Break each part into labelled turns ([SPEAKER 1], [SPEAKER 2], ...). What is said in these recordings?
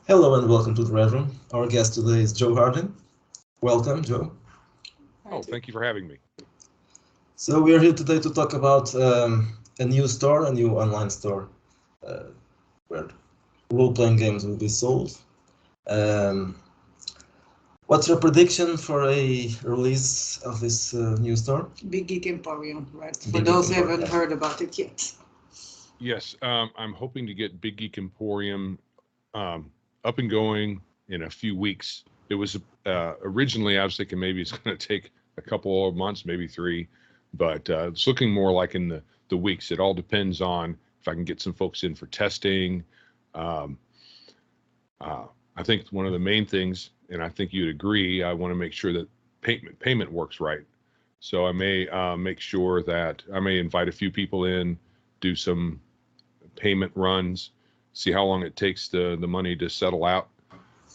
[SPEAKER 1] Hello and welcome to the Red Room. Our guest today is Joe Hardin. Welcome, Joe.
[SPEAKER 2] Oh, thank you for having me.
[SPEAKER 1] So we are here today to talk about a new store, a new online store, where role-playing games will be sold. Um, what's your prediction for a release of this new store?
[SPEAKER 3] Big Geek Emporium, right? For
[SPEAKER 1] Big Geek
[SPEAKER 3] those who
[SPEAKER 1] Emporium,
[SPEAKER 3] haven't
[SPEAKER 1] yeah.
[SPEAKER 3] heard about it yet.
[SPEAKER 2] Yes, I'm hoping to get Big Geek Emporium up and going in a few weeks. It was originally I was thinking maybe it's going to take a couple of months, maybe 3, but it's looking more like in the weeks. It all depends on if I can get some folks in for testing. Um, I think one of the main things, and I think you'd agree, I want to make sure that payment works right. So I may make sure that I may invite a few people in, do some payment runs, see how long it takes the money to settle out,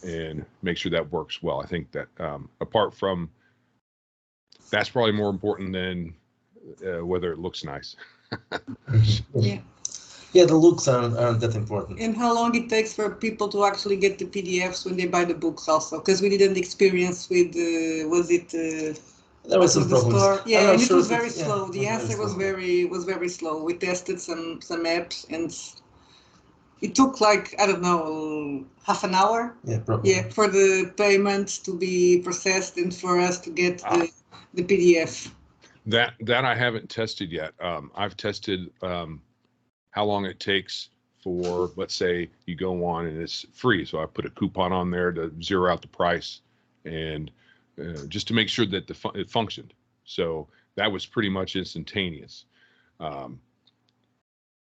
[SPEAKER 2] and make sure that works well. I think that apart from that's probably more important than whether it looks nice.
[SPEAKER 3] Yeah.
[SPEAKER 1] Yeah, the looks aren't that important.
[SPEAKER 3] And how long it takes for people to actually get the PDFs when they buy the books also? Because we didn't experience with,
[SPEAKER 1] There were some
[SPEAKER 3] the
[SPEAKER 1] problems.
[SPEAKER 3] store?
[SPEAKER 1] I'm
[SPEAKER 3] Yeah,
[SPEAKER 1] not
[SPEAKER 3] and
[SPEAKER 1] sure
[SPEAKER 3] it was
[SPEAKER 1] if
[SPEAKER 3] very slow. The answer was very slow. We tested some apps and it took like, I don't know, half an hour.
[SPEAKER 1] Yeah, probably.
[SPEAKER 3] Yeah, for the payment to be processed and for us to get the PDF.
[SPEAKER 2] That I haven't tested yet. I've tested how long it takes for, let's say you go on and it's free. So I put a coupon on there to zero out the price and just to make sure that it functioned. So that was pretty much instantaneous.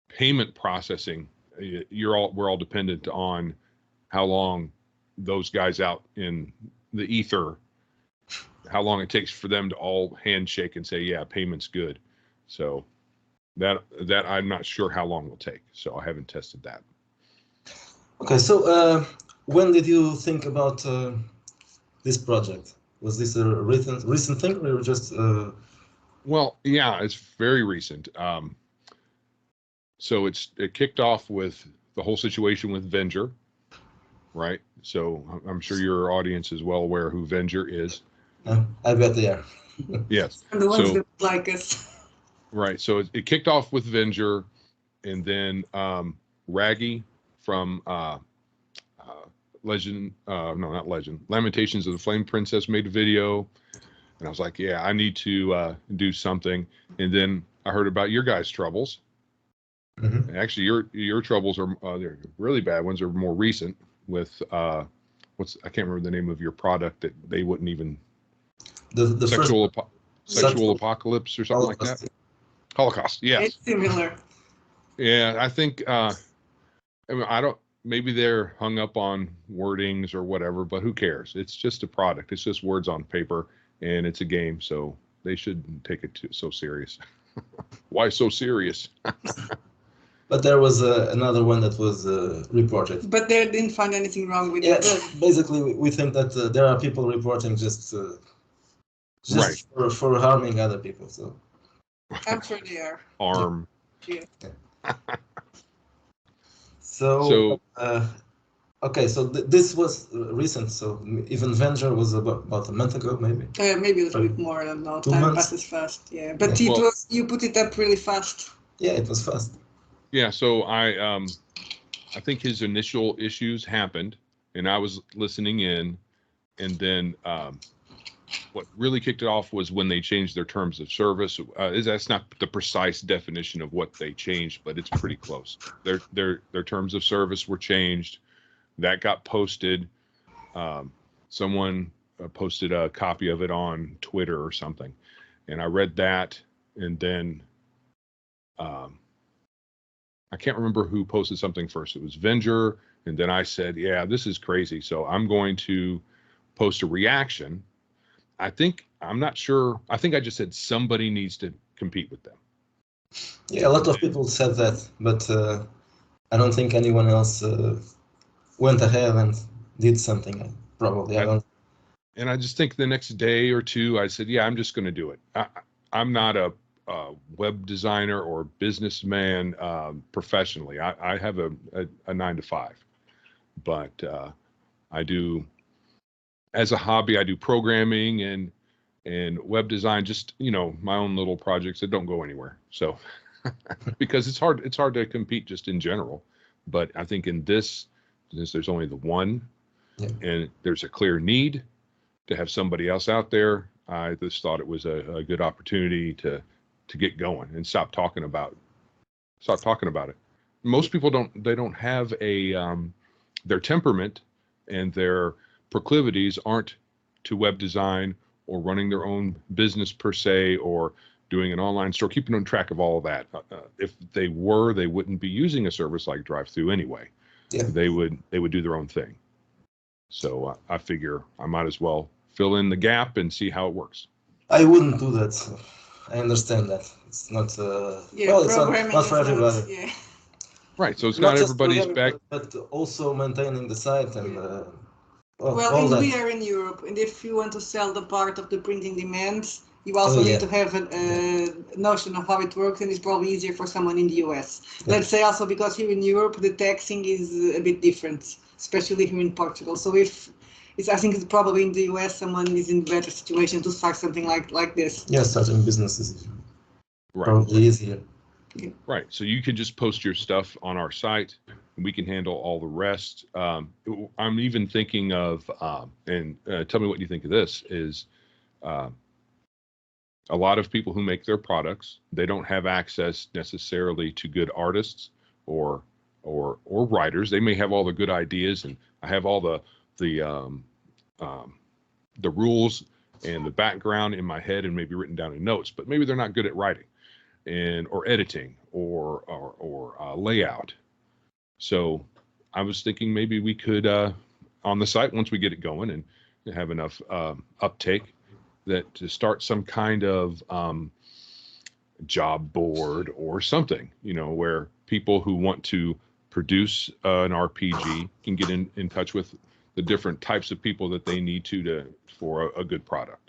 [SPEAKER 2] Payment processing, we're all dependent on how long those guys out in the ether, how long it takes for them to all handshake and say, yeah, payment's good. So that I'm not sure how long will take. So I haven't tested that.
[SPEAKER 1] Okay, so when did you think about this project? Was this a recent thing, or just?
[SPEAKER 2] Well, yeah, it's very recent. So it kicked off with the whole situation with Venger, right? So I'm sure your audience is well aware who Venger is.
[SPEAKER 1] I bet they are.
[SPEAKER 2] Yes.
[SPEAKER 3] And the ones
[SPEAKER 2] So,
[SPEAKER 3] that like us.
[SPEAKER 2] right. So it kicked off with Venger, and then Raggy from Legend, no, not Legend, Lamentations of the Flame Princess made a video, and I was like, yeah, I need to do something. And then I heard about your guys' troubles.
[SPEAKER 1] Mm-hmm.
[SPEAKER 2] Actually, your troubles are they're really bad ones are more recent with I can't remember the name of your product that they wouldn't even
[SPEAKER 1] The
[SPEAKER 2] sexual
[SPEAKER 1] first
[SPEAKER 2] apocalypse or something
[SPEAKER 1] Holocaust.
[SPEAKER 2] like that. Holocaust, yes.
[SPEAKER 3] It's similar.
[SPEAKER 2] Yeah, I think I mean I don't maybe they're hung up on wordings or whatever, but who cares? It's just a product. It's just words on paper and it's a game, so they shouldn't take it so serious. Why so serious?
[SPEAKER 1] But there was another one that was reported.
[SPEAKER 3] But they didn't find anything wrong with
[SPEAKER 1] Yeah,
[SPEAKER 3] it.
[SPEAKER 1] basically we think that there are people reporting just
[SPEAKER 2] Right.
[SPEAKER 1] for harming other people. So
[SPEAKER 3] I'm sure they are.
[SPEAKER 2] Arm.
[SPEAKER 3] Yeah.
[SPEAKER 1] So okay, so this was recent. So even Venger was about a month ago, maybe.
[SPEAKER 3] Maybe a little bit more. I don't know.
[SPEAKER 1] 2
[SPEAKER 3] Time
[SPEAKER 1] months?
[SPEAKER 3] passes fast. Yeah, but
[SPEAKER 1] Yeah.
[SPEAKER 3] you put it up really fast.
[SPEAKER 1] Yeah, it was fast.
[SPEAKER 2] Yeah, so I think his initial issues happened, and I was listening in, and then what really kicked it off was when they changed their terms of service. That's not the precise definition of what they changed, but it's pretty close. Their terms of service were changed. That got posted. Someone posted a copy of it on Twitter or something, and I read that, and then I can't remember who posted something first. It was Venger, and then I said, yeah, this is crazy. So I'm going to post a reaction. I'm not sure. I think I just said somebody needs to compete with them.
[SPEAKER 1] Yeah, a lot of people said that, but I don't think anyone else went ahead and did something. Probably, I don't.
[SPEAKER 2] And I just think the next day or two, I said, yeah, I'm just going to do it. I'm not a web designer or businessman professionally. I have a 9 to 5, but I do, as a hobby, I do programming and web design, just, my own little projects that don't go anywhere. So because it's hard to compete just in general. But I think in this, since there's only the one, and there's a clear need to have somebody else out there, I just thought it was a good opportunity to get going and stop talking about it. Most people don't have their temperament and their proclivities aren't to web design or running their own business per se, or doing an online store, keeping on track of all of that. If they were, they wouldn't be using a service like Drive-Thru anyway. Yeah. They would do their own thing. So I figure I might as well fill in the gap and see how it works.
[SPEAKER 1] I wouldn't do that. So I understand that. It's not, it's not for everybody.
[SPEAKER 3] Yeah.
[SPEAKER 2] Right, so it's not everybody's bag.
[SPEAKER 1] But also maintaining the site and...
[SPEAKER 3] we are in Europe, and if you want to sell the part of the printing demands, you also need to have a notion of how it works, and it's probably easier for someone in the US. Yeah. Let's say also because here in Europe, the taxing is a bit different, especially here in Portugal. So I think it's probably in the US, someone is in a better situation to start something like this.
[SPEAKER 1] Yeah, starting businesses probably easier.
[SPEAKER 2] Yeah. Right, so you can just post your stuff on our site, and we can handle all the rest. I'm even thinking of, and tell me what you think of this, is a lot of people who make their products, they don't have access necessarily to good artists or writers. They may have all the good ideas, and I have all the rules and the background in my head and maybe written down in notes, but maybe they're not good at writing or editing or layout. So I was thinking maybe we could, on the site, once we get it going and have enough uptake, that to start some kind of job board or something, where people who want to produce an RPG can get in touch with the different types of people that they need for a good product.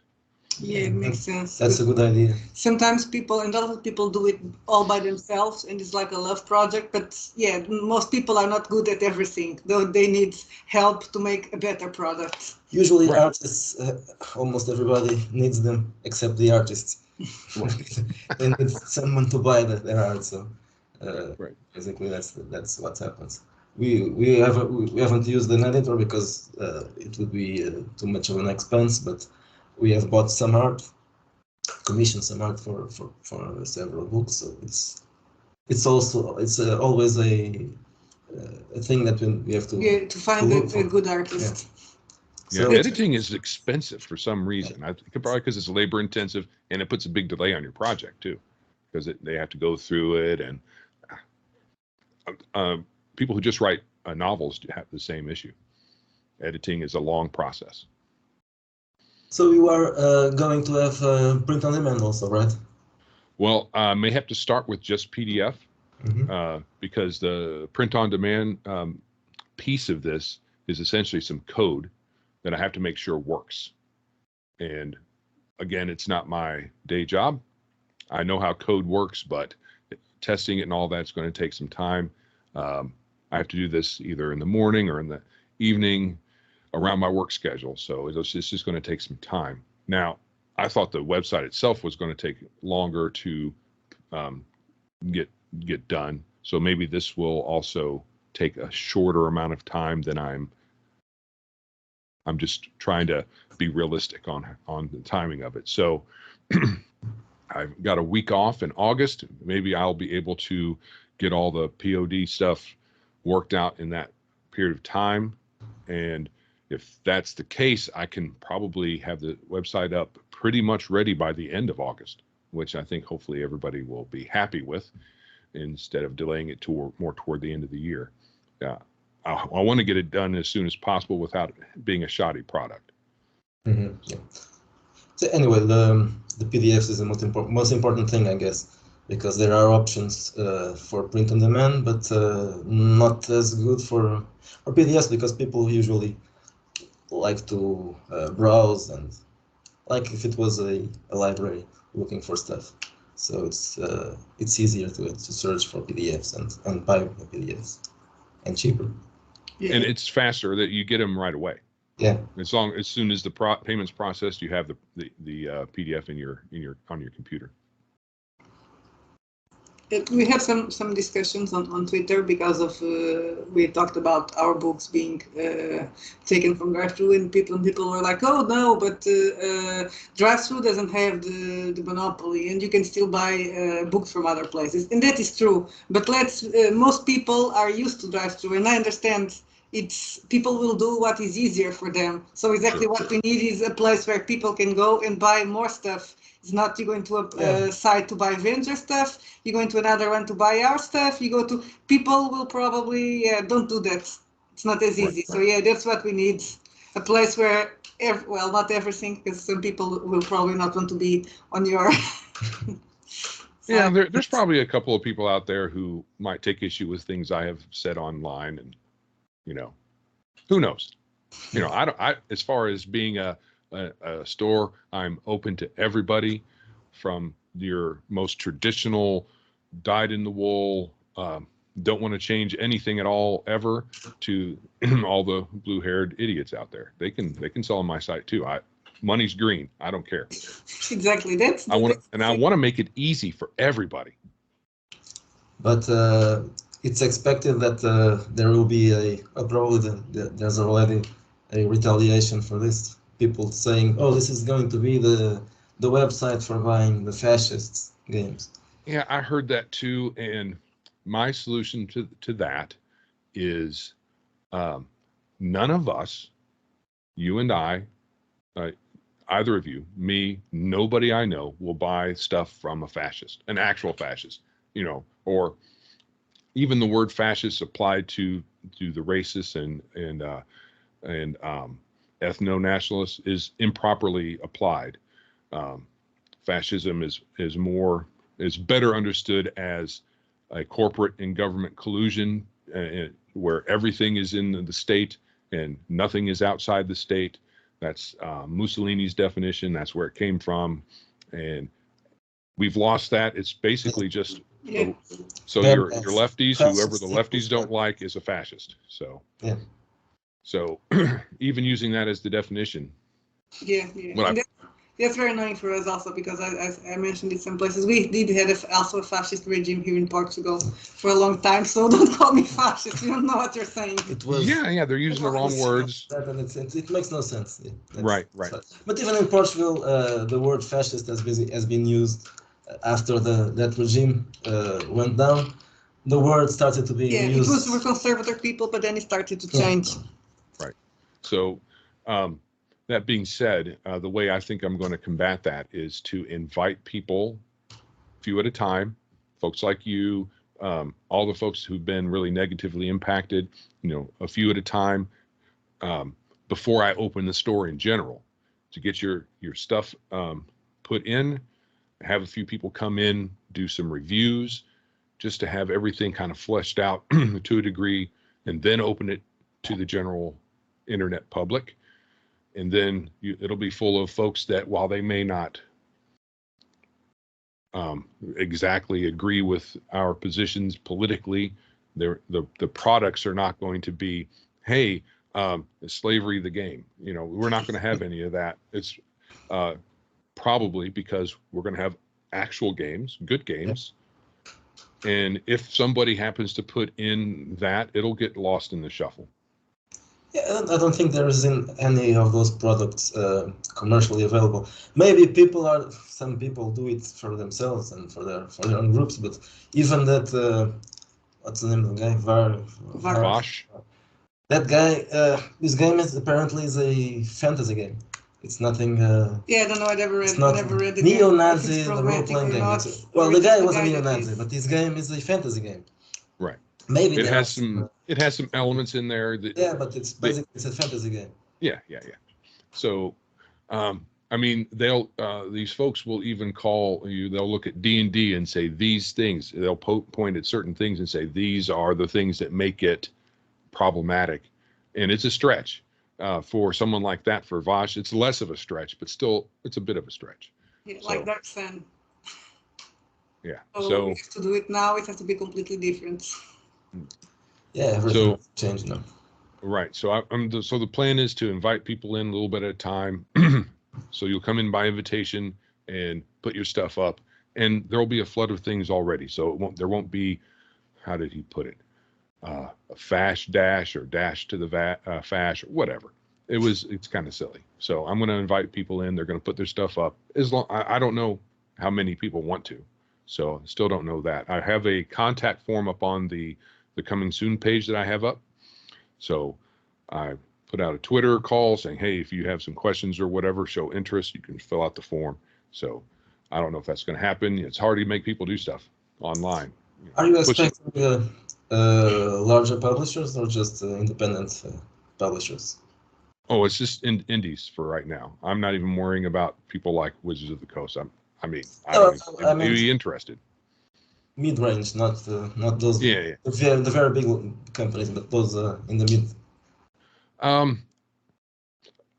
[SPEAKER 3] Yeah, it makes sense.
[SPEAKER 1] That's a good idea.
[SPEAKER 3] Sometimes a lot of people do it all by themselves, and it's like a love project. But yeah, most people are not good at everything, though they need help to make a better product.
[SPEAKER 1] Usually artists, almost everybody needs them, except the artists. They need someone to buy their art. So basically, that's what happens. We haven't used an editor because it would be too much of an expense, but we have bought some art, commissioned some art for several books. So it's always a thing that we have to
[SPEAKER 3] find a good artist.
[SPEAKER 2] Yeah, editing is expensive for some reason. I think probably because it's labor intensive, and it puts a big delay on your project too, because they have to go through it, and people who just write novels have the same issue. Editing is a long process.
[SPEAKER 1] So you are going to have print on demand also, right?
[SPEAKER 2] Well, I may have to start with just PDF, because the print on demand piece of this is essentially some code that I have to make sure works. And again, it's not my day job. I know how code works, but testing it and all that's going to take some time. I have to do this either in the morning or in the evening around my work schedule. So it's just going to take some time. Now, I thought the website itself was going to take longer to get done. So maybe this will also take a shorter amount of time than I'm just trying to be realistic on the timing of it. So I've got a week off in August. Maybe I'll be able to get all the POD stuff worked out in that period of time. And if that's the case, I can probably have the website up pretty much ready by the end of August, which I think hopefully everybody will be happy with, instead of delaying it more toward the end of the year. I want to get it done as soon as possible without it being a shoddy product.
[SPEAKER 1] Yeah. So anyway, the PDFs is the most important thing, I guess, because there are options for print on demand, but not as good for PDFs, because people usually like to browse, and like if it was a library looking for stuff. So it's easier to search for PDFs and buy PDFs, and cheaper.
[SPEAKER 2] and it's faster that you get them right away.
[SPEAKER 1] Yeah.
[SPEAKER 2] As soon as the payment's processed, you have the PDF on your computer.
[SPEAKER 3] We had some discussions on Twitter because of we talked about our books being taken from drive-thru, and people were like, oh no, but drive-thru doesn't have the monopoly, and you can still buy books from other places, and that is true. But most people are used to drive-thru, and I understand people will do what is easier for them. So exactly what we need is a place where people can go and buy more stuff. It's not you going to a site to buy Venture stuff, you go into another one to buy our stuff, people will probably, don't do that. It's not as easy. So that's what we need. A place where, not everything, because some people will probably not want to be on your
[SPEAKER 2] Yeah, there's probably a couple of people out there who might take issue with things I have said online, and who knows? I as far as being a store, I'm open to everybody, from your most traditional, dyed-in-the-wool, don't want to change anything at all ever, to all the blue-haired idiots out there. They can sell on my site too. Money's green. I don't care.
[SPEAKER 3] Exactly.
[SPEAKER 2] I want to make it easy for everybody.
[SPEAKER 1] But it's expected that there will be there's already a retaliation for this. People saying, "Oh, this is going to be the website for buying the fascist games."
[SPEAKER 2] Yeah, I heard that too, and my solution to that is none of us, you and I, either of you, me, nobody I know will buy stuff from a fascist, an actual fascist, or even the word fascist applied to the racists and ethno-nationalists is improperly applied. Fascism is better understood as a corporate and government collusion, where everything is in the state and nothing is outside the state. That's Mussolini's definition. That's where it came from, and we've lost that. It's basically just so your lefties, whoever the lefties don't like, is a fascist. So
[SPEAKER 1] yeah.
[SPEAKER 2] So even using that as the definition.
[SPEAKER 3] Yeah. That's very annoying for us also, because as I mentioned in some places, we did have also a fascist regime here in Portugal for a long time, so don't call me fascist. You don't know what you're saying.
[SPEAKER 2] They're using the wrong words.
[SPEAKER 1] It makes no sense. Yeah,
[SPEAKER 2] right.
[SPEAKER 1] But even in Portugal, the word fascist has been used after that regime went down. The word started to be used.
[SPEAKER 3] It was for conservative people, but then it started to change.
[SPEAKER 2] Right. So that being said, the way I think I'm going to combat that is to invite people, a few at a time, folks like you, all the folks who've been really negatively impacted, a few at a time, before I open the store in general, to get your stuff put in, have a few people come in, do some reviews, just to have everything kind of fleshed out to a degree, and then open it to the general internet public. And then it'll be full of folks that, while they may not exactly agree with our positions politically, the products are not going to be, hey, is slavery the game? We're not going to have any of that. It's probably because we're going to have actual games, good games. And if somebody happens to put in that, it'll get lost in the shuffle.
[SPEAKER 1] Yeah, I don't think there is any of those products commercially available. Maybe some people do it for themselves and for their own groups, but even that, what's the name of the guy?
[SPEAKER 2] Vash.
[SPEAKER 1] That guy, this game is apparently a fantasy game. It's nothing.
[SPEAKER 3] I don't know. I never read it.
[SPEAKER 1] Neo-Nazi role-playing game. The guy was a neo-Nazi, but this game is a fantasy game.
[SPEAKER 2] Right.
[SPEAKER 1] Maybe
[SPEAKER 2] it has some elements in there that.
[SPEAKER 1] Yeah, but it's basically it's a fantasy game.
[SPEAKER 2] Yeah. So, these folks will even call you. They'll look at D&D and say these things. They'll point at certain things and say these are the things that make it problematic, and it's a stretch. For someone like that, for Vash, it's less of a stretch, but still, it's a bit of a stretch.
[SPEAKER 3] Yeah, like Dark Sun.
[SPEAKER 2] Yeah.
[SPEAKER 3] So we have to do it now. It has to be completely different.
[SPEAKER 1] Yeah, everything's changed now.
[SPEAKER 2] Right. So so the plan is to invite people in a little bit at a time. So you'll come in by invitation and put your stuff up, and there'll be a flood of things already. So there won't be, how did he put it? A fash dash or dash to the fash or whatever. It's kind of silly. So I'm going to invite people in. They're going to put their stuff up. I don't know how many people want to, so still don't know that. I have a contact form up on the coming soon page that I have up. So I put out a Twitter call saying, hey, if you have some questions or whatever, show interest, you can fill out the form. So I don't know if that's going to happen. It's hard to make people do stuff online.
[SPEAKER 1] Are you expecting larger publishers or just independent publishers?
[SPEAKER 2] Oh, it's just indies for right now. I'm not even worrying about people like Wizards of the Coast. I mean, may be interested.
[SPEAKER 1] Mid-range, not those.
[SPEAKER 2] Yeah.
[SPEAKER 1] The very big companies, but those in the mid.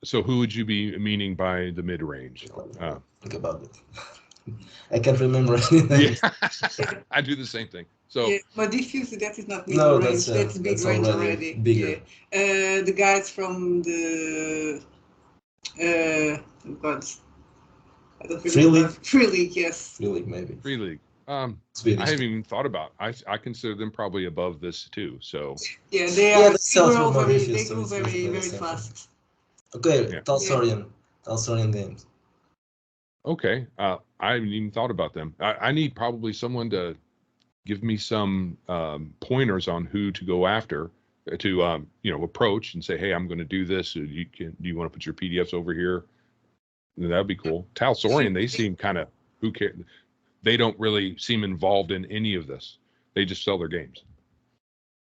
[SPEAKER 2] So who would you be meaning by the mid-range?
[SPEAKER 1] Think about it. I can't remember any names.
[SPEAKER 2] Yeah. I do the same thing. So,
[SPEAKER 3] yeah, but diffuse, that is not mid-range. That's big range already.
[SPEAKER 1] Bigger.
[SPEAKER 3] Yeah. The guys from the I don't remember. Free League, yes.
[SPEAKER 1] Free League, maybe.
[SPEAKER 2] Free League.
[SPEAKER 1] Swedish.
[SPEAKER 2] I haven't even thought about. I consider them probably above this too. So
[SPEAKER 3] yeah, they are. They grew very fast.
[SPEAKER 1] Okay, yeah. Talsorian Games.
[SPEAKER 2] Okay, I haven't even thought about them. I need probably someone to give me some pointers on who to go after, to approach and say, hey, I'm going to do this. Do you want to put your PDFs over here? That'd be cool. Talsorian, they seem kind of, who cares? They don't really seem involved in any of this. They just sell their games.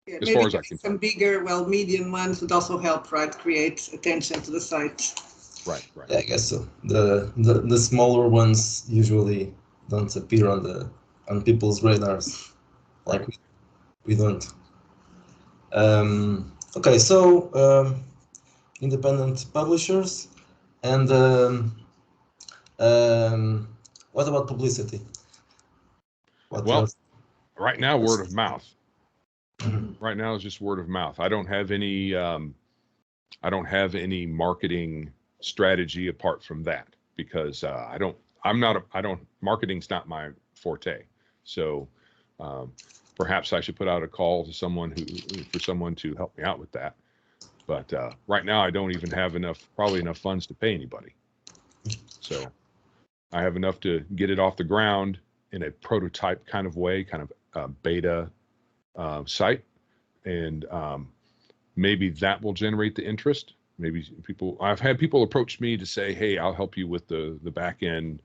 [SPEAKER 3] Yeah, as far as I can tell. Some bigger, medium ones would also help, right? Create attention to the site.
[SPEAKER 2] Right.
[SPEAKER 1] Yeah, I guess so. The smaller ones usually don't appear on people's radars, like we don't. Okay, so independent publishers, and what about publicity?
[SPEAKER 2] Right now, word of mouth. Mm-hmm. Right now, it's just word of mouth. I don't have any. I don't have any marketing strategy apart from that, because marketing's not my forte. So perhaps I should put out a call to someone for someone to help me out with that. But right now I don't even have probably enough funds to pay anybody. So I have enough to get it off the ground in a prototype kind of way, kind of beta site. And maybe that will generate the interest. Maybe I've had people approach me to say, hey, I'll help you with the back end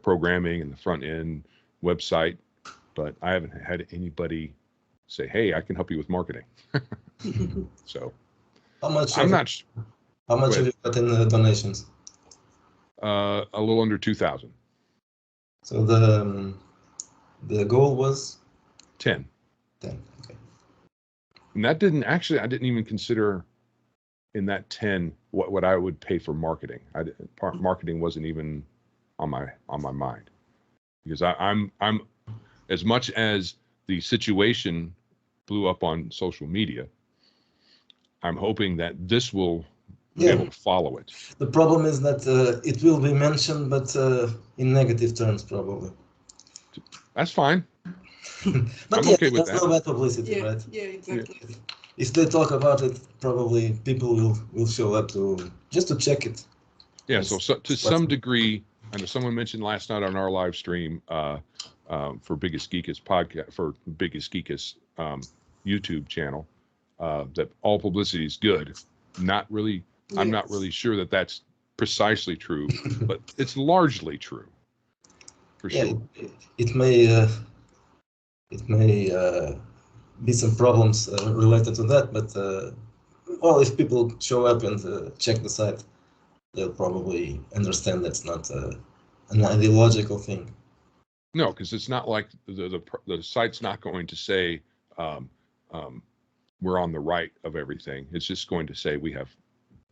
[SPEAKER 2] programming and the front end website, but I haven't had anybody say, hey, I can help you with marketing. So
[SPEAKER 1] how much
[SPEAKER 2] have
[SPEAKER 1] you got in the donations?
[SPEAKER 2] A little under 2,000.
[SPEAKER 1] So the goal was
[SPEAKER 2] 10.
[SPEAKER 1] Okay.
[SPEAKER 2] And that I didn't even consider in that 10 what I would pay for marketing. Marketing wasn't even on my mind, because I'm as much as the situation blew up on social media, I'm hoping that this will be able to follow it.
[SPEAKER 1] The problem is that it will be mentioned, but in negative terms, probably.
[SPEAKER 2] That's fine.
[SPEAKER 1] But
[SPEAKER 2] I'm okay with
[SPEAKER 1] that's no bad publicity, right?
[SPEAKER 3] Yeah, exactly.
[SPEAKER 1] Yeah. If they talk about it, probably people will show up just to check it.
[SPEAKER 2] Yeah, so to some degree, I know someone mentioned last night on our live stream for Biggus Geekus podcast, for Biggus Geekus YouTube channel, that all publicity is good. Not really. Yes. I'm not really sure that that's precisely true, but it's largely true. For sure.
[SPEAKER 1] It may be some problems related to that, but if people show up and check the site, they'll probably understand that's not an ideological thing.
[SPEAKER 2] No, because it's not like the site's not going to say we're on the right of everything. It's just going to say we have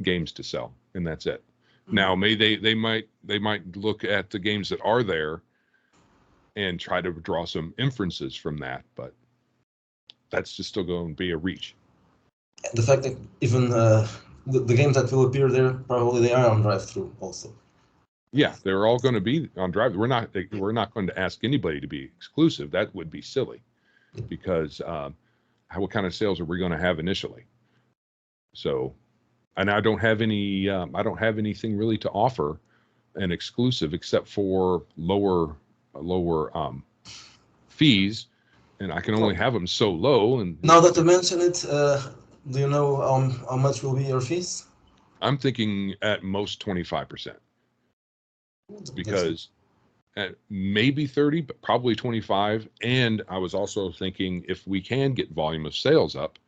[SPEAKER 2] games to sell, and that's it. Mm-hmm. Now, they might look at the games that are there and try to draw some inferences from that, but that's just still going to be a reach.
[SPEAKER 1] the fact that even the games that will appear there, probably they are on drive-through also.
[SPEAKER 2] Yeah, they're all going to be on drive. We're not going to ask anybody to be exclusive. That would be silly, because what kind of sales are we going to have initially? So, and I don't have anything really to offer an exclusive except for lower fees, and I can only have them so low. And
[SPEAKER 1] now that you mention it, do you know how much will be your fees?
[SPEAKER 2] I'm thinking at most 25%, because at maybe 30, but probably 25. And I was also thinking, if we can get volume of sales up,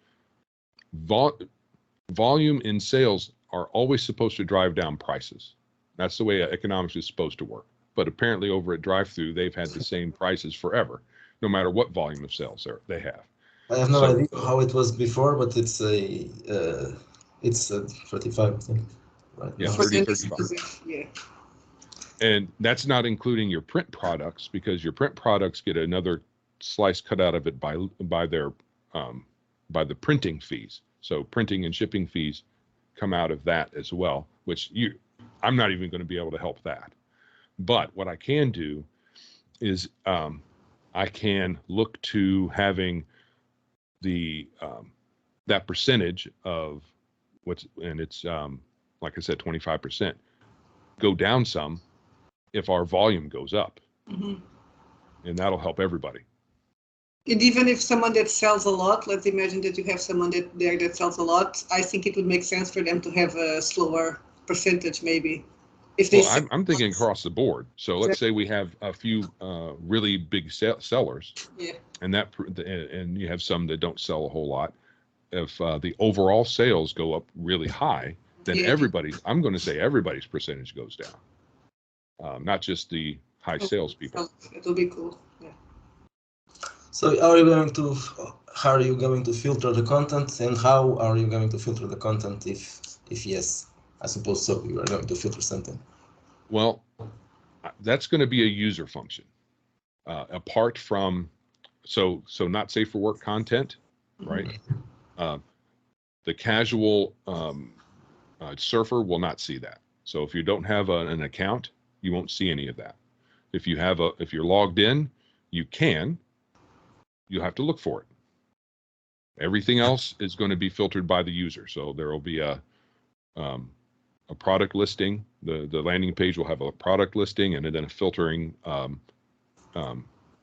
[SPEAKER 2] volume in sales are always supposed to drive down prices. That's the way economics is supposed to work. But apparently over at drive-through, they've had the same prices forever, no matter what volume of sales they have.
[SPEAKER 1] I have no idea how it was before, but it's 35, I think. Right?
[SPEAKER 2] Yeah, 30, 35.
[SPEAKER 3] Yeah.
[SPEAKER 2] And that's not including your print products, because your print products get another slice cut out of it by the printing fees. So printing and shipping fees come out of that as well, which I'm not even going to be able to help that. But what I can do is I can look to having the that percentage of it's like I said, 25%, go down some if our volume goes up.
[SPEAKER 3] Mm-hmm.
[SPEAKER 2] And that'll help everybody.
[SPEAKER 3] And even if someone that sells a lot, let's imagine that you have someone that sells a lot, I think it would make sense for them to have a slower percentage, maybe. If they
[SPEAKER 2] I'm thinking across the board. So let's say we have a few really big sellers,
[SPEAKER 3] yeah,
[SPEAKER 2] and you have some that don't sell a whole lot. If the overall sales go up really high, then I'm going to say everybody's percentage goes down, not just the high sales people.
[SPEAKER 3] It'll be cool. Yeah.
[SPEAKER 1] So how are you going to filter the content, and how are you going to filter the content if yes? I suppose so. You are going to filter something.
[SPEAKER 2] Well, that's going to be a user function. Apart from, so not safe for work content, right? The casual surfer will not see that. So if you don't have an account, you won't see any of that. If you're logged in, you'll have to look for it. Everything else is going to be filtered by the user. So there will be a product listing. The landing page will have a product listing, and then a filtering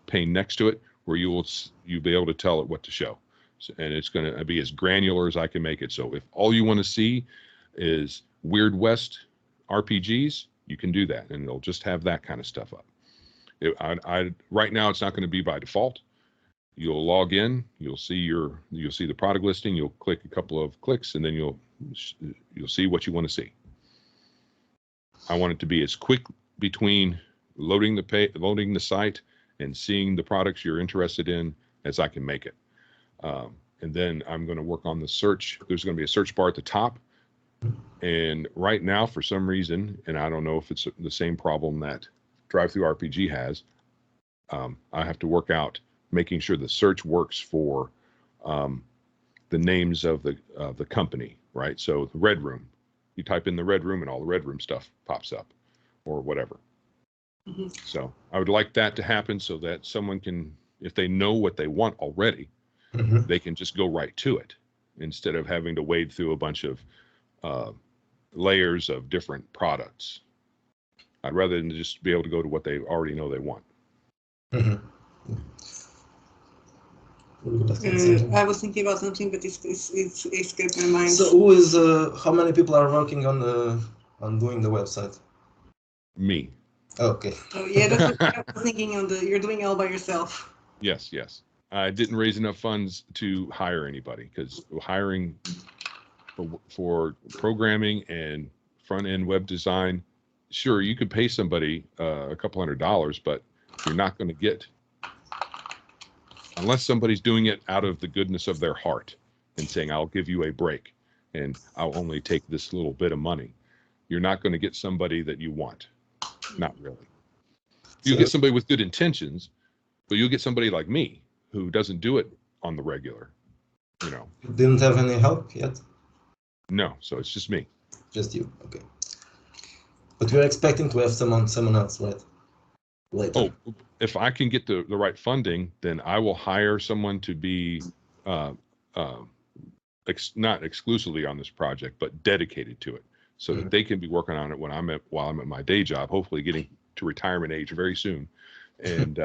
[SPEAKER 2] pane next to it, where you'll be able to tell it what to show. So, and it's going to be as granular as I can make it. So if all you want to see is Weird West RPGs, you can do that, and it'll just have that kind of stuff up. Right now, it's not going to be by default. You'll log in, you'll see the product listing, you'll click a couple of clicks, and then you'll see what you want to see. I want it to be as quick between loading the site and seeing the products you're interested in as I can make it. And then I'm going to work on the search. There's going to be a search bar at the top. And right now, for some reason, and I don't know if it's the same problem that Drive-Thru RPG has, I have to work out making sure the search works for the names of the company, right? So the Red Room, you type in the Red Room and all the Red Room stuff pops up, or whatever. Mm-hmm. So I would like that to happen so that someone can, if they know what they want already, mm-hmm. they can just go right to it instead of having to wade through a bunch of layers of different products. I'd rather than just be able to go to what they already know they want.
[SPEAKER 1] Mm-hmm.
[SPEAKER 3] I was thinking about something, but it's escaped my mind.
[SPEAKER 1] So how many people are working on doing the website?
[SPEAKER 2] Me.
[SPEAKER 1] Okay.
[SPEAKER 3] Oh yeah, that's what I was thinking. You're doing it all by yourself.
[SPEAKER 2] Yes. I didn't raise enough funds to hire anybody, because hiring for programming and front end web design, sure, you could pay somebody a couple $100, but you're not going to get, unless somebody's doing it out of the goodness of their heart and saying, I'll give you a break and I'll only take this little bit of money. You're not going to get somebody that you want. Not really. You'll get somebody with good intentions, but you'll get somebody like me who doesn't do it on the regular. you know.
[SPEAKER 1] You didn't have any help yet?
[SPEAKER 2] No, so it's just me.
[SPEAKER 1] Just you, okay. But we're expecting to have someone else, right? Later.
[SPEAKER 2] Oh, if I can get the right funding, then I will hire someone to be not exclusively on this project, but dedicated to it, so that they can be working on it while I'm at my day job, hopefully getting to retirement age very soon, and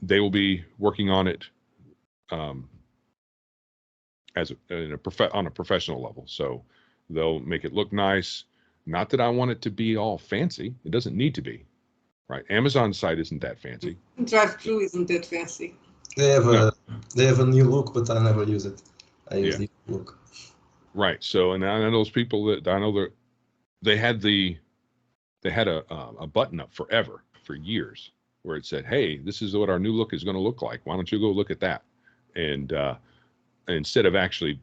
[SPEAKER 2] they will be working on it on a professional level. So they'll make it look nice. Not that I want it to be all fancy. It doesn't need to be, right? Amazon's site isn't that fancy.
[SPEAKER 3] Drive-through isn't that fancy.
[SPEAKER 1] They have a new look, but I never use it. I use the look.
[SPEAKER 2] Right. So, and I know those people that they had a button up forever, for years, where it said, "Hey, this is what our new look is going to look like. Why don't you go look at that?" And instead of actually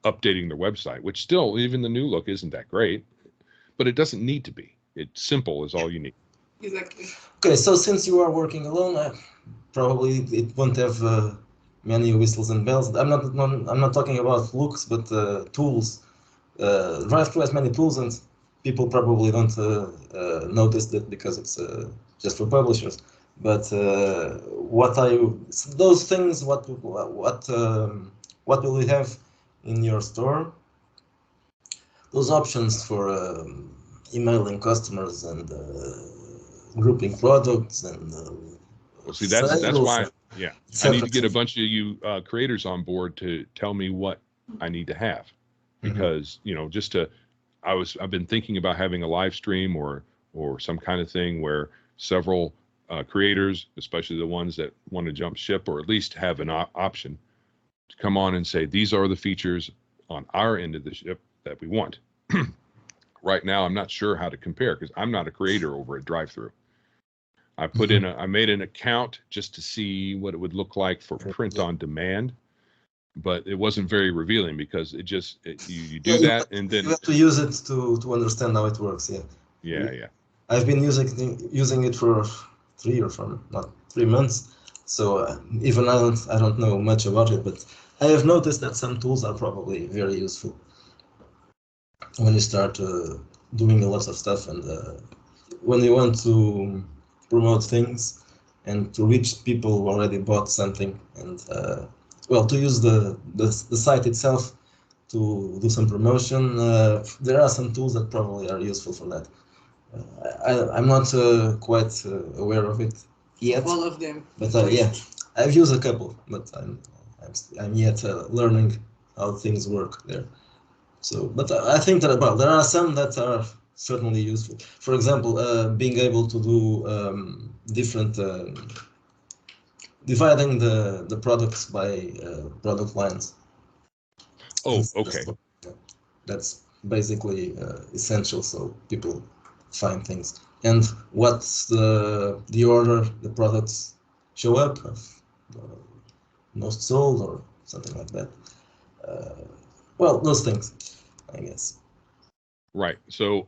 [SPEAKER 2] updating their website, which still, even the new look isn't that great, but it doesn't need to be. It's simple is all you need.
[SPEAKER 3] Exactly.
[SPEAKER 1] Okay, so since you are working alone, probably it won't have many whistles and bells. I'm not talking about looks, but tools. Drive-thru has many tools, and people probably don't notice that because it's just for publishers. But what are those things? What will we have in your store? Those options for emailing customers and grouping products and
[SPEAKER 2] well, see, that's why I need to get a bunch of you creators on board to tell me what I need to have, because I've been thinking about having a live stream or some kind of thing where several creators, especially the ones that want to jump ship or at least have an option, to come on and say, these are the features on our end of the ship that we want. Right now, I'm not sure how to compare because I'm not a creator over at Drive-Thru. I made an account just to see what it would look like for print on demand, but it wasn't very revealing because you do that and then
[SPEAKER 1] you have to use it to understand how it works.
[SPEAKER 2] Yeah.
[SPEAKER 1] I've been using it for 3 months, so even I don't know much about it, but I have noticed that some tools are probably very useful when you start doing a lot of stuff, and when you want to promote things and to reach people who already bought something, and to use the site itself to do some promotion. There are some tools that probably are useful for that. I'm not quite aware of it yet.
[SPEAKER 3] All of them.
[SPEAKER 1] But I've used a couple, but I'm yet learning how things work there. So, but I think that there are some that are certainly useful. For example, being able to do different, dividing the products by product lines.
[SPEAKER 2] Oh, okay.
[SPEAKER 1] That's basically essential, so people find things. And what's the order the products show up, most sold or something like that. Those things, I guess.
[SPEAKER 2] Right. So,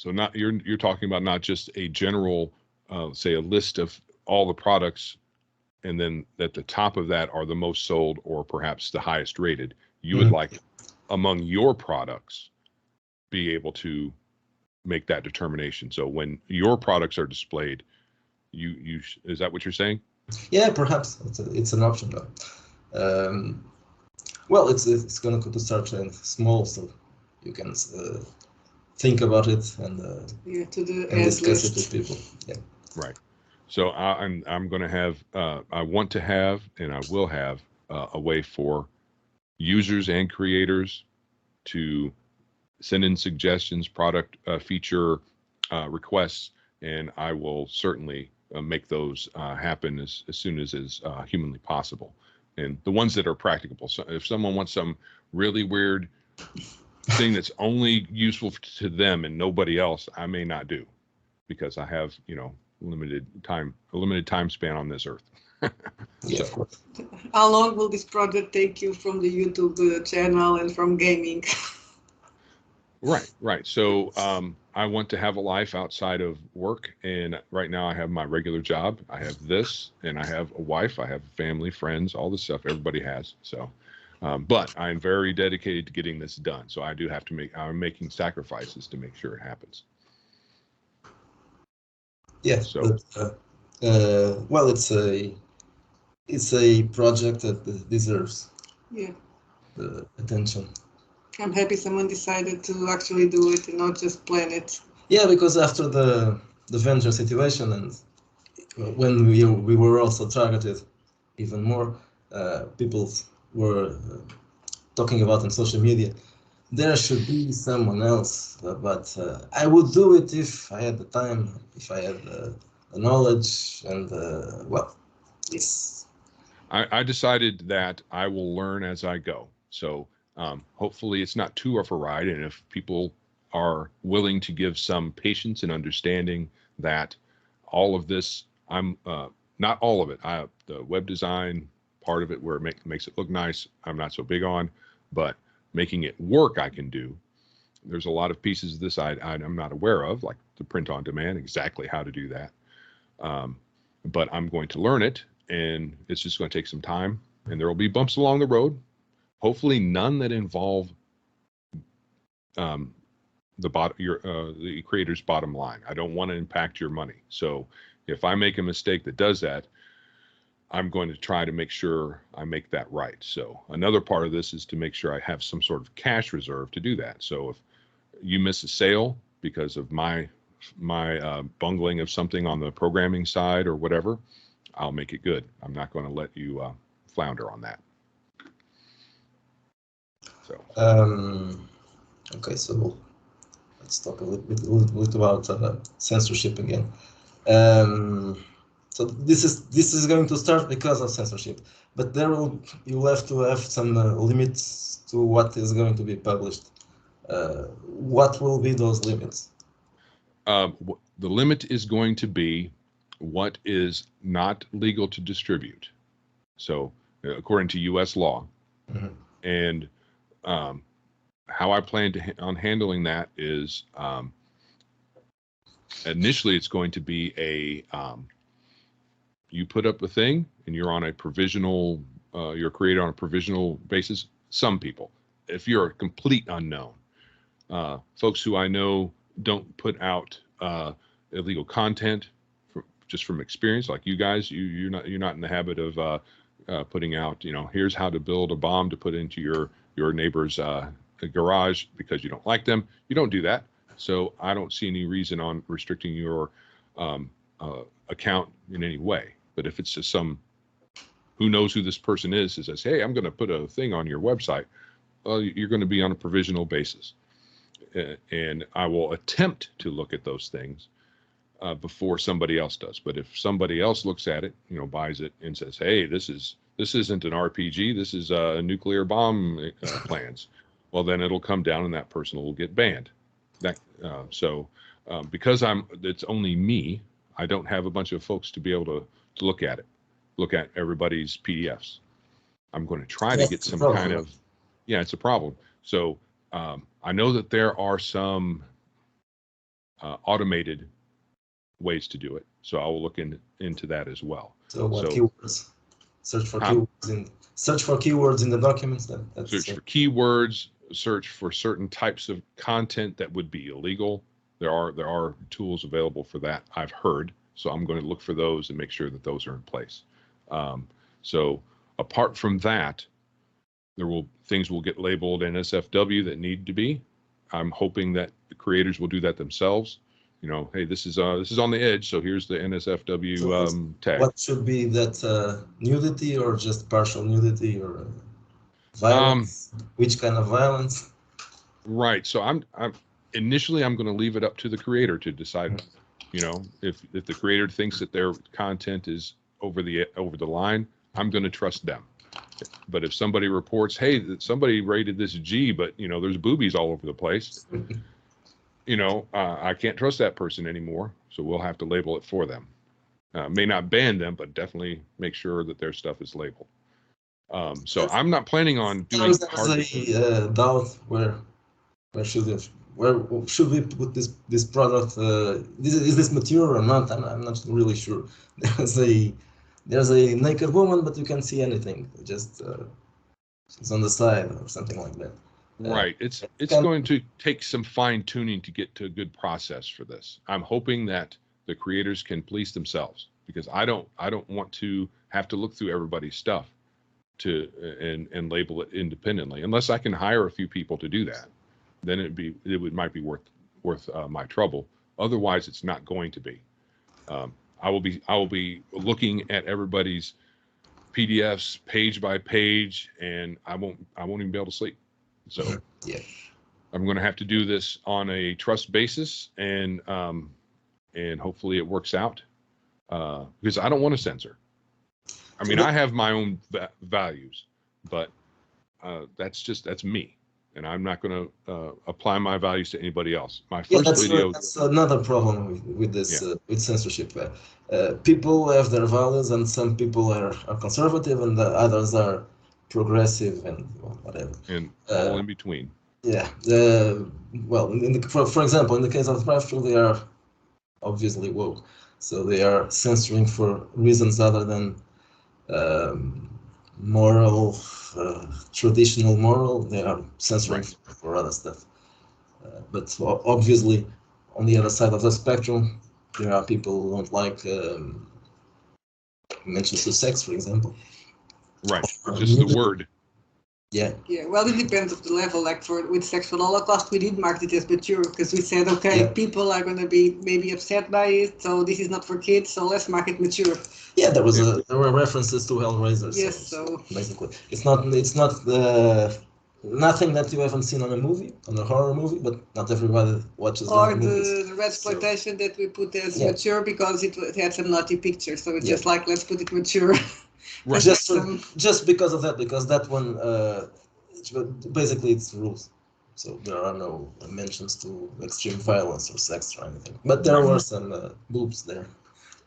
[SPEAKER 2] not you're talking about not just a general, say, a list of all the products, and then at the top of that are the most sold or perhaps the highest rated. You would like, among your products, be able to make that determination. So when your products are displayed, you is that what you're saying?
[SPEAKER 1] Yeah, perhaps it's an option though. It's going to start small, so you can think about it and discuss it with people. Yeah.
[SPEAKER 2] Right. So I'm going to have I want to have and I will have a way for users and creators to send in suggestions, product feature requests, and I will certainly make those happen as soon as is humanly possible. And the ones that are practicable. So if someone wants some really weird thing that's only useful to them and nobody else, I may not do, because I have, limited time span on this earth.
[SPEAKER 1] Yeah, of course.
[SPEAKER 3] How long will this project take you from the YouTube channel and from gaming?
[SPEAKER 2] Right. So I want to have a life outside of work, and right now I have my regular job. I have this, and I have a wife. I have family, friends, all the stuff everybody has. So, but I'm very dedicated to getting this done. So I do have to I'm making sacrifices to make sure it happens.
[SPEAKER 1] Yeah.
[SPEAKER 2] So,
[SPEAKER 1] but, well, it's a project that deserves the attention.
[SPEAKER 3] I'm happy someone decided to actually do it and not just plan it.
[SPEAKER 1] Yeah, because after the venture situation, and when we were also targeted even more, people were talking about on social media, there should be someone else, but I would do it if I had the time, if I had the knowledge, and well, it's.
[SPEAKER 2] I decided that I will learn as I go. So hopefully it's not too rough a ride, and if people are willing to give some patience and understanding that all of this, I'm not all of it. The web design part of it, where it makes it look nice, I'm not so big on, but making it work, I can do. There's a lot of pieces of this I'm not aware of, like the print on demand, exactly how to do that. But I'm going to learn it, and it's just going to take some time, and there will be bumps along the road. Hopefully none that involve the creator's bottom line. I don't want to impact your money. So if I make a mistake that does that, I'm going to try to make sure I make that right. So another part of this is to make sure I have some sort of cash reserve to do that. So if you miss a sale because of my bungling of something on the programming side or whatever, I'll make it good. I'm not going to let you flounder on that. So
[SPEAKER 1] Okay, so let's talk a little bit about censorship again. So this is going to start because of censorship, but you'll have to have some limits to what is going to be published. What will be those limits?
[SPEAKER 2] The limit is going to be what is not legal to distribute. So according to U.S. law, and how I plan on handling that is initially it's going to be you put up a thing and you're on a provisional, you're created on a provisional basis. Some people, if you're a complete unknown, folks who I know don't put out illegal content just from experience, like you guys, you're not in the habit of putting out, here's how to build a bomb to put into your neighbor's garage because you don't like them. You don't do that. So I don't see any reason on restricting your account in any way. But if it's just who knows who this person is, who says, hey, I'm going to put a thing on your website, well, you're going to be on a provisional basis. And I will attempt to look at those things before somebody else does. But if somebody else looks at it, buys it and says, hey, this isn't an RPG, this is a nuclear bomb plans, well, then it'll come down and that person will get banned. Because it's only me, I don't have a bunch of folks to be able to look at it, look at everybody's PDFs. I'm going to try to get some kind of, it's a problem. So I know that there are some automated ways to do it. So I will look into that as well.
[SPEAKER 1] So keywords? Search for keywords in the documents.
[SPEAKER 2] Search for keywords. Search for certain types of content that would be illegal. There are tools available for that, I've heard. So I'm going to look for those and make sure that those are in place. So apart from that, things will get labeled NSFW that need to be. I'm hoping that the creators will do that themselves. Hey, this is on the edge, so here's the NSFW tag.
[SPEAKER 1] What should be that nudity or just partial nudity or violence? Which kind of violence?
[SPEAKER 2] Right. So I'm initially going to leave it up to the creator to decide. If the creator thinks that their content is over the line, I'm going to trust them. But if somebody reports, hey, somebody rated this G, but there's boobies all over the place, I can't trust that person anymore. So we'll have to label it for them. May not ban them, but definitely make sure that their stuff is labeled. So I'm not planning on doing
[SPEAKER 1] doubt where should where should we put this product? Is this mature or not? I'm not really sure. There's a naked woman, but you can't see anything. Just she's on the side or something like that.
[SPEAKER 2] Right. It's going to take some fine tuning to get to a good process for this. I'm hoping that the creators can police themselves, because I don't want to have to look through everybody's stuff and label it independently, unless I can hire a few people to do that. Then it might be worth my trouble. Otherwise, it's not going to be. I will be looking at everybody's PDFs page by page, and I won't even be able to sleep. So
[SPEAKER 1] yeah,
[SPEAKER 2] I'm going to have to do this on a trust basis, and hopefully it works out, because I don't want to censor. I mean, I have my own values, but that's me, and I'm not going to apply my values to anybody else. My first video.
[SPEAKER 1] That's another problem with this with censorship. People have their values, and some people are conservative, and the others are progressive, and whatever.
[SPEAKER 2] And all in between.
[SPEAKER 1] Yeah. Well, for example, in the case of Rifle, they are obviously woke, so they are censoring for reasons other than moral, traditional moral. They are censoring for other stuff. But obviously, on the other side of the spectrum, there are people who don't like mentions of sex, for example.
[SPEAKER 2] Right, just the word.
[SPEAKER 1] Yeah.
[SPEAKER 3] Yeah, well, it depends of the level. Like with Sexual Holocaust, we did mark it as mature, because we said, okay, people are going to be maybe upset by it, so this is not for kids, so let's mark it mature.
[SPEAKER 1] Yeah, there were references to Hellraiser.
[SPEAKER 3] Yes,
[SPEAKER 1] so basically, it's not nothing that you haven't seen on a horror movie, but not everybody watches.
[SPEAKER 3] Or the red exploitation that we put as mature because it had some naughty pictures, so it's just like, let's put it mature.
[SPEAKER 2] Right.
[SPEAKER 1] Just because of that, because that one basically it's rules, so there are no mentions to extreme violence or sex or anything. But there were some boobs there.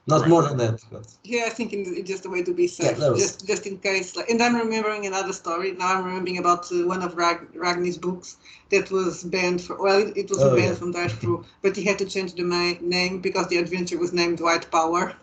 [SPEAKER 1] Not more than that, but
[SPEAKER 3] yeah, I think it's just a way to be safe, just in case. And I'm remembering another story. Now I'm remembering about one of Ragni's books that was banned for. Well, it wasn't banned from Dash Pro, but he had to change the name because the adventure was named White Power,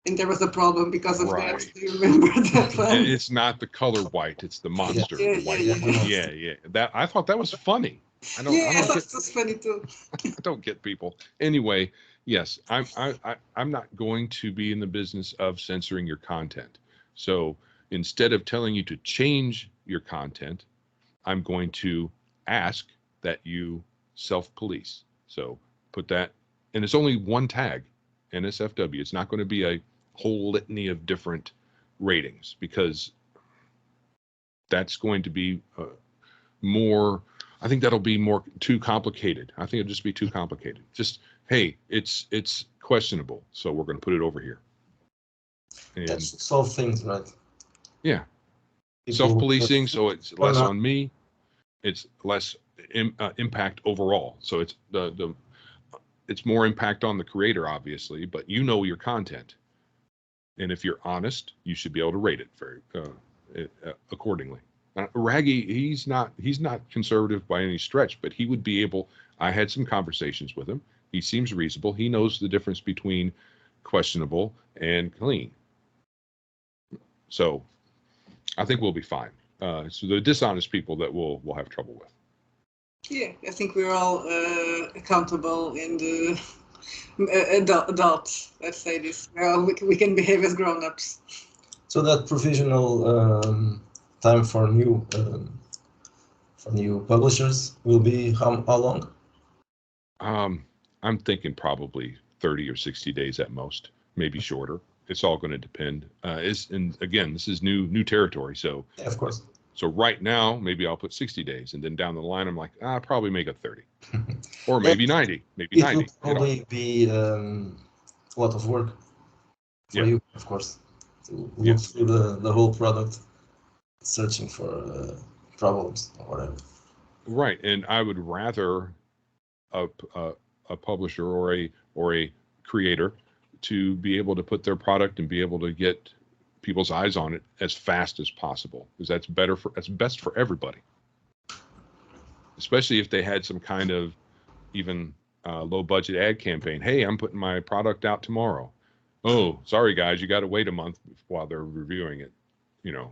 [SPEAKER 3] and there was a problem because of that. Do you remember that one?
[SPEAKER 2] It's not the color white; it's the monster. Yeah. That I thought that was funny. I thought
[SPEAKER 3] it was funny too.
[SPEAKER 2] I don't get people. Anyway, yes, I'm not going to be in the business of censoring your content. So instead of telling you to change your content, I'm going to ask that you self-police. So put that, and it's only one tag, NSFW. It's not going to be a whole litany of different ratings, because that's going to be more. I think that'll be too complicated. I think it'll just be too complicated. Just, hey, it's questionable, so we're going to put it over here. And
[SPEAKER 1] that should solve things, right?
[SPEAKER 2] Yeah. Self-policing, so it's less on me. It's less impact overall. So it's it's more impact on the creator, obviously, but you know your content. And if you're honest, you should be able to rate it very accordingly. Raggy, he's not conservative by any stretch, but he would be able. I had some conversations with him. He seems reasonable. He knows the difference between questionable and clean. So I think we'll be fine. So the dishonest people that we'll have trouble with.
[SPEAKER 3] Yeah, I think we're all accountable and adults. Let's say this. Well, we can behave as grown-ups.
[SPEAKER 1] So that provisional time for new publishers will be how long?
[SPEAKER 2] I'm thinking probably 30 or 60 days at most, maybe shorter. It's all going to depend. And again, this is new territory, so
[SPEAKER 1] yeah, of course.
[SPEAKER 2] So right now, maybe I'll put 60 days, and then down the line, I'm like, I'll probably make it 30, or maybe 90, maybe 90.
[SPEAKER 1] It will probably be a lot of work for you, of course, to look through the whole product, searching for problems or whatever.
[SPEAKER 2] Right, and I would rather a publisher or a creator to be able to put their product and be able to get people's eyes on it as fast as possible, because that's best for everybody. especially if they had some kind of even low budget ad campaign. Hey, I'm putting my product out tomorrow. Oh, sorry guys, you got to wait a month while they're reviewing it. You know,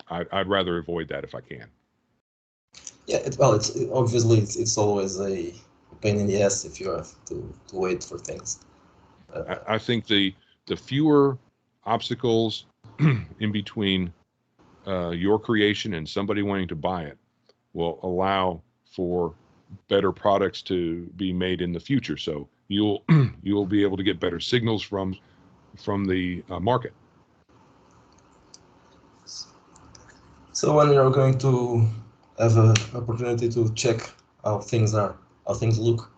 [SPEAKER 2] I'd rather avoid that if I can.
[SPEAKER 1] Yeah, it's obviously it's always a pain in the ass if you have to wait for things.
[SPEAKER 2] I think the fewer obstacles in between your creation and somebody wanting to buy it will allow for better products to be made in the future. So you'll be able to get better signals from the market.
[SPEAKER 1] So when you're going to have an opportunity to check how things look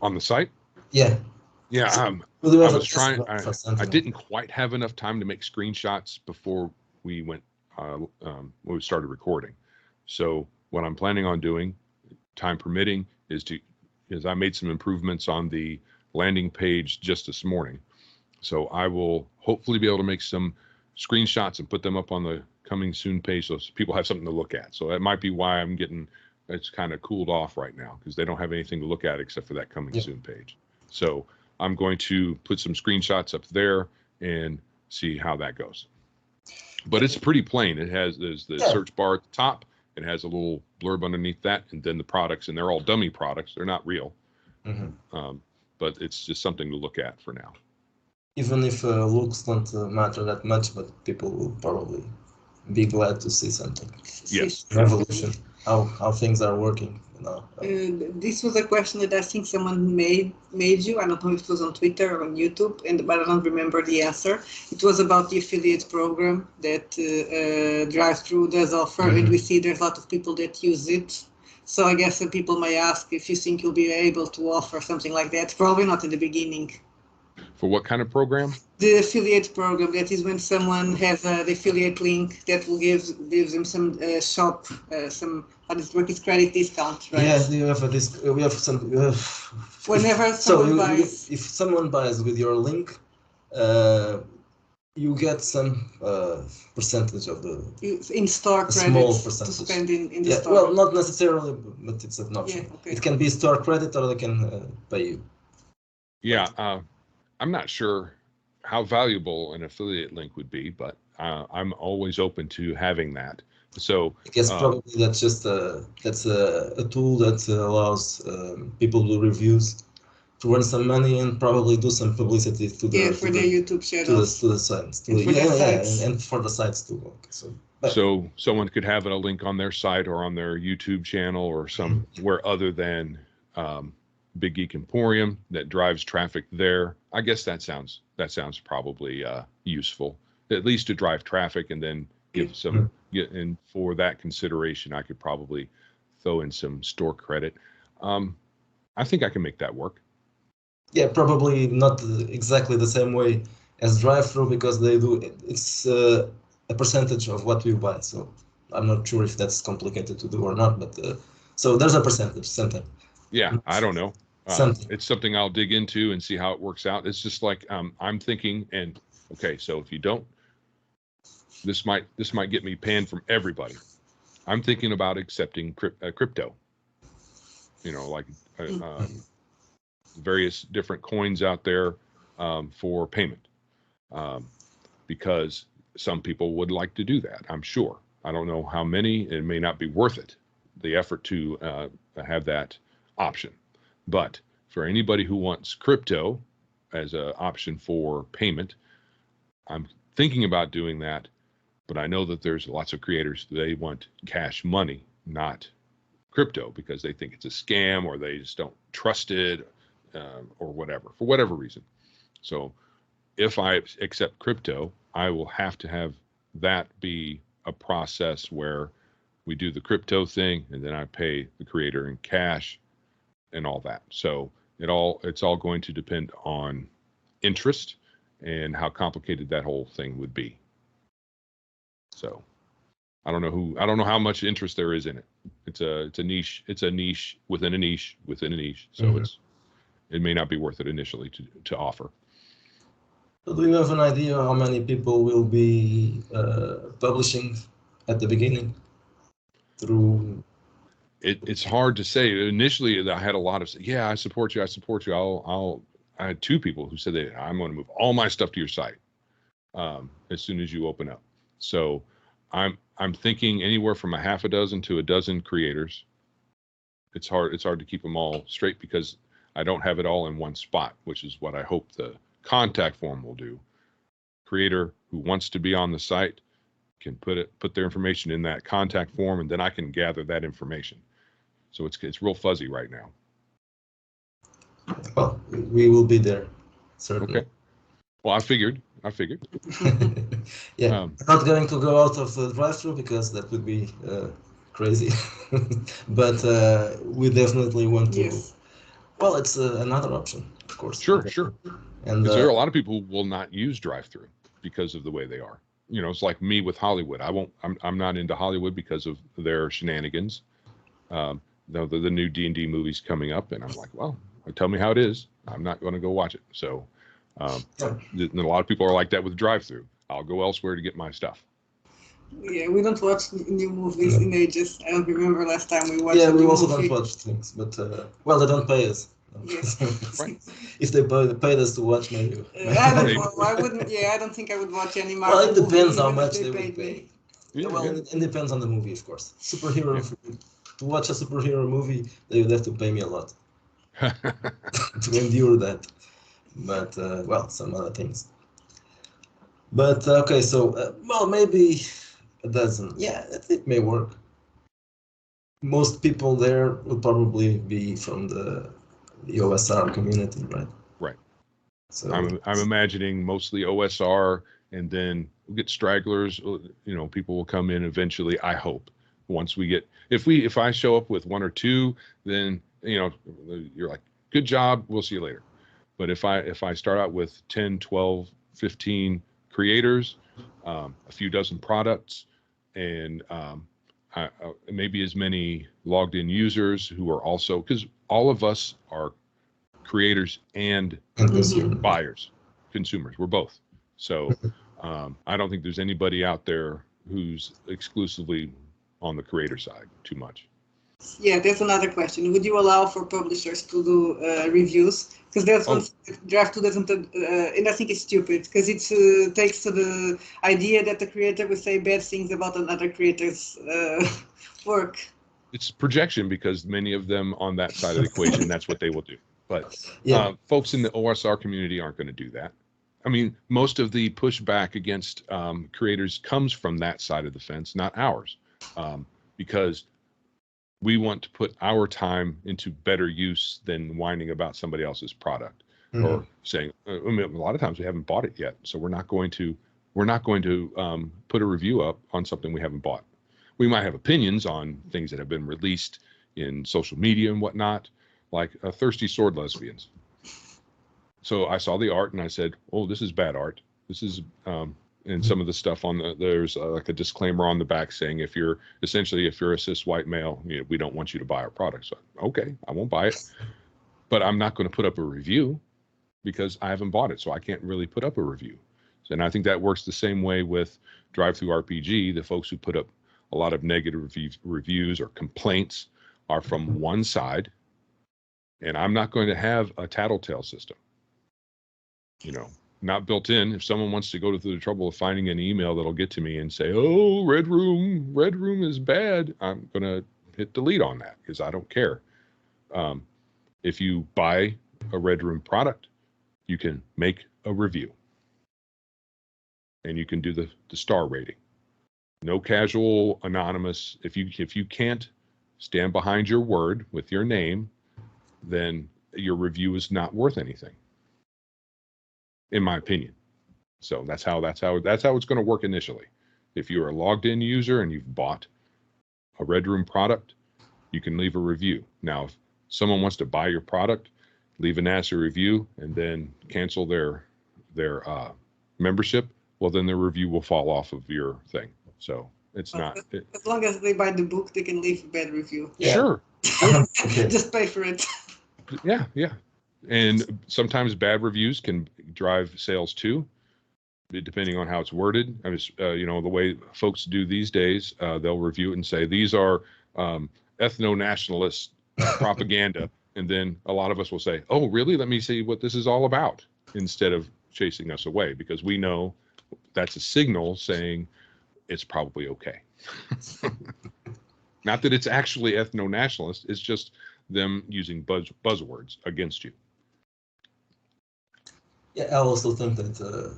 [SPEAKER 2] on the site.
[SPEAKER 1] Yeah.
[SPEAKER 2] I was trying. I didn't quite have enough time to make screenshots before we went when we started recording. So what I'm planning on doing, time permitting, is I made some improvements on the landing page just this morning. So I will hopefully be able to make some screenshots and put them up on the coming soon page so people have something to look at. So that might be why it's kind of cooled off right now, because they don't have anything to look at except for that coming soon page. So I'm going to put some screenshots up there and see how that goes. But it's pretty plain. There's the search bar at the top. It has a little blurb underneath that, and then the products, and they're all dummy products. They're not real. Mm-hmm. But it's just something to look at for now.
[SPEAKER 1] Even if looks don't matter that much, but people will probably be glad to see something.
[SPEAKER 2] Yes.
[SPEAKER 1] Revolution, how things are working. You know.
[SPEAKER 3] This was a question that I think someone made you. I don't know if it was on Twitter or on YouTube, but I don't remember the answer. It was about the affiliate program that Drive-Thru does offer, and we see there's a lot of people that use it. So I guess some people may ask if you think you'll be able to offer something like that. Probably not in the beginning.
[SPEAKER 2] For what kind of program?
[SPEAKER 3] The affiliate program. That is when someone has the affiliate link that will gives them some shop, some how does it work? It's credit discount, right?
[SPEAKER 1] Yeah, you have we have some.
[SPEAKER 3] Whenever someone buys,
[SPEAKER 1] if someone buys with your link, you get some percentage of the
[SPEAKER 3] in-store credits to spend in the store.
[SPEAKER 1] Well, not necessarily, but it's an option. Yeah, okay. It can be store credit, or they can pay you.
[SPEAKER 2] Yeah. I'm not sure how valuable an affiliate link would be, but I'm always open to having that. So
[SPEAKER 1] I guess probably that's just a tool that allows people to do reviews to earn some money and probably do some publicity to their
[SPEAKER 3] YouTube channels,
[SPEAKER 1] to the sites, and for the sites too. Okay,
[SPEAKER 2] so someone could have a link on their site or on their YouTube channel or somewhere other than Big Geek Emporium that drives traffic there. I guess that sounds probably useful, at least to drive traffic, and then give some. And for that consideration, I could probably throw in some store credit. I think I can make that work.
[SPEAKER 1] Yeah, probably not exactly the same way as Drive-Thru, because they do it's a percentage of what you buy. So I'm not sure if that's complicated to do or not, but so there's a percentage something.
[SPEAKER 2] Yeah, I don't know. It's something I'll dig into and see how it works out. It's just like I'm thinking, and okay, so if you don't, this might get me panned from everybody. I'm thinking about accepting crypto. You know, like various different coins out there for payment, because some people would like to do that. I'm sure. I don't know how many. It may not be worth it, the effort to have that option. But for anybody who wants crypto as an option for payment, I'm thinking about doing that. But I know that there's lots of creators, they want cash money, not crypto, because they think it's a scam or they just don't trust it or whatever, for whatever reason. So if I accept crypto, I will have to have that be a process where we do the crypto thing and then I pay the creator in cash and all that. So it's all going to depend on interest and how complicated that whole thing would be. So I don't know how much interest there is in it. It's a niche within a niche within a niche. So it may not be worth it initially to offer.
[SPEAKER 1] So do you have an idea how many people will be publishing at the beginning? Through
[SPEAKER 2] it's hard to say. Initially, I had a lot of, yeah, I support you. I support you. I had 2 people who said that I'm going to move all my stuff to your site as soon as you open up. So I'm thinking anywhere from a half a dozen to a dozen creators. It's hard to keep them all straight because I don't have it all in one spot, which is what I hope the contact form will do. Creator who wants to be on the site can put their information in that contact form, and then I can gather that information. So it's real fuzzy right now.
[SPEAKER 1] Well, we will be there, certainly.
[SPEAKER 2] Okay. Well, I figured.
[SPEAKER 1] Yeah, I'm not going to go out of the drive-thru because that would be crazy. But we definitely want to.
[SPEAKER 3] Yes.
[SPEAKER 1] Well, it's another option, of course.
[SPEAKER 2] Sure.
[SPEAKER 1] And
[SPEAKER 2] there are a lot of people who will not use drive-thru because of the way they are. You know, it's like me with Hollywood. I'm not into Hollywood because of their shenanigans. The new D&D movies coming up, and I'm like, well, tell me how it is. I'm not going to go watch it. So a lot of people are like that with drive-thru. I'll go elsewhere to get my stuff.
[SPEAKER 3] Yeah, we don't watch new movies in ages. I don't remember last time we watched.
[SPEAKER 1] Yeah, we also don't watch things, but well, they don't pay us.
[SPEAKER 3] Yes.
[SPEAKER 1] Right. If they paid us to watch, maybe.
[SPEAKER 3] I don't know. I wouldn't. Yeah, I don't think I would watch any Marvel.
[SPEAKER 1] Well, it depends how
[SPEAKER 3] movie
[SPEAKER 1] much they would pay. It depends on the movie, of course. To watch a superhero movie, they would have to pay me a lot to endure that. But well, some other things. But okay, so well, maybe a dozen. Yeah, it may work. Most people there would probably be from the OSR community, right?
[SPEAKER 2] Right.
[SPEAKER 1] So
[SPEAKER 2] I'm imagining mostly OSR, and then we'll get stragglers. You know, people will come in eventually. I hope once we get if I show up with 1 or 2, then you know you're like, good job. We'll see you later. But if I start out with 10, 12, 15 creators, a few dozen products, and maybe as many logged in users who are also, because all of us are creators and buyers, consumers. We're both. So I don't think there's anybody out there who's exclusively on the creator side too much.
[SPEAKER 3] Yeah, that's another question. Would you allow for publishers to do reviews? Because that's one draft 2 doesn't, and I think it's stupid because it takes to the idea that the creator will say bad things about another creator's work.
[SPEAKER 2] It's projection because many of them on that side of the equation, that's what they will do. But folks in the OSR community aren't going to do that. I mean, most of the pushback against creators comes from that side of the fence, not ours, because we want to put our time into better use than whining about somebody else's product or saying, I mean, a lot of times we haven't bought it yet. So we're not going to put a review up on something we haven't bought. We might have opinions on things that have been released in social media and whatnot, like Thirsty Sword Lesbians. So I saw the art and I said, oh, this is bad art. This is, and some of the stuff on there's like a disclaimer on the back saying if you're a cis white male, you know, we don't want you to buy our product. So okay, I won't buy it, but I'm not going to put up a review because I haven't bought it, so I can't really put up a review. And I think that works the same way with Drive-Thru RPG. The folks who put up a lot of negative reviews or complaints are from one side, and I'm not going to have a tattletale system. You know, not built in. If someone wants to go through the trouble of finding an email that'll get to me and say, oh, Red Room is bad, I'm going to hit delete on that because I don't care. If you buy a Red Room product, you can make a review and you can do the star rating. No casual, anonymous. If you can't stand behind your word with your name, then your review is not worth anything, in my opinion. So that's how it's going to work initially. If you're a logged in user and you've bought a Red Room product, you can leave a review. Now, if someone wants to buy your product, leave a nasty review and then cancel their membership, well, then their review will fall off of your thing. So it's not.
[SPEAKER 3] As long as they buy the book, they can leave a bad review.
[SPEAKER 1] Yeah.
[SPEAKER 2] Sure.
[SPEAKER 3] Just pay for it.
[SPEAKER 2] Yeah. And sometimes bad reviews can drive sales too. depending on how it's worded. I mean, you know, the way folks do these days, they'll review it and say, these are ethno-nationalist propaganda. And then a lot of us will say, oh, really? Let me see what this is all about, instead of chasing us away, because we know that's a signal saying it's probably okay. Not that it's actually ethno-nationalist, it's just them using buzzwords against you.
[SPEAKER 1] Yeah, I also think that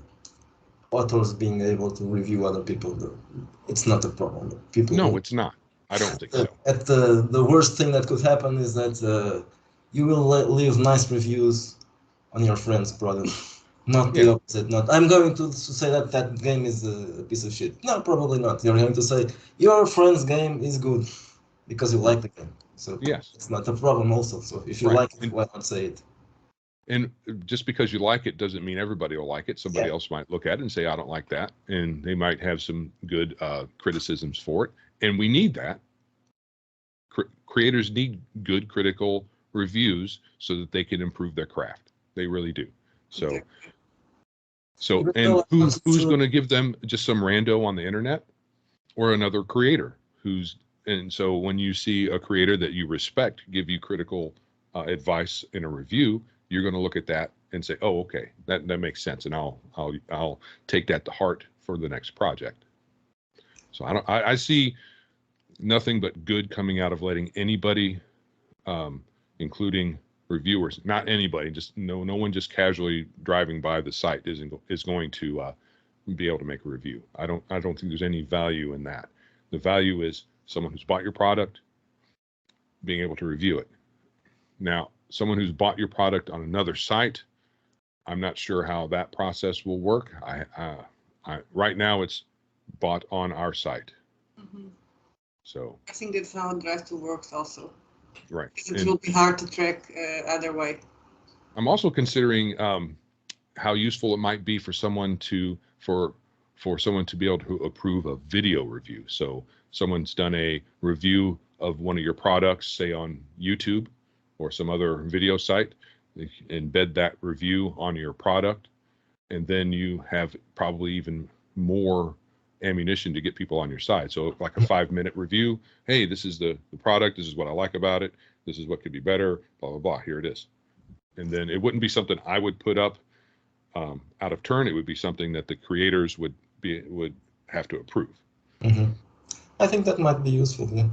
[SPEAKER 1] authors being able to review other people, it's not a problem. People.
[SPEAKER 2] No, it's not. I don't think so.
[SPEAKER 1] At the worst thing that could happen is that you will leave nice reviews on your friend's product. Not the opposite. Not I'm going to say that that game is a piece of shit. No, probably not. You're going to say your friend's game is good because you like the game. So
[SPEAKER 2] yes,
[SPEAKER 1] it's not a problem also. So if you like it, why not say it?
[SPEAKER 2] And just because you like it doesn't mean everybody will like it. Somebody else might look at it and say, I don't like that. And they might have some good criticisms for it. And we need that. Creators need good critical reviews so that they can improve their craft. They really do. So and who's going to give them just some rando on the internet, or another creator and so when you see a creator that you respect give you critical advice in a review, you're going to look at that and say, oh, okay, that makes sense. And I'll take that to heart for the next project. So I see nothing but good coming out of letting anybody, including reviewers, not anybody, just no one just casually driving by the site is going to be able to make a review. I don't think there's any value in that. The value is someone who's bought your product being able to review it. Now, someone who's bought your product on another site, I'm not sure how that process will work. Right now it's bought on our site. Mm-hmm. So
[SPEAKER 3] I think that's how Drive2 works also.
[SPEAKER 2] Right.
[SPEAKER 3] It will be hard to track either way.
[SPEAKER 2] I'm also considering how useful it might be for someone to be able to approve a video review. So someone's done a review of one of your products, say on YouTube or some other video site, embed that review on your product, and then you have probably even more ammunition to get people on your side. So like a 5-minute review, hey, this is the product, this is what I like about it, this is what could be better, blah, blah, blah, here it is. And then it wouldn't be something I would put up out of turn. It would be something that the creators would have to approve.
[SPEAKER 1] Mm-hmm. I think that might be useful, yeah.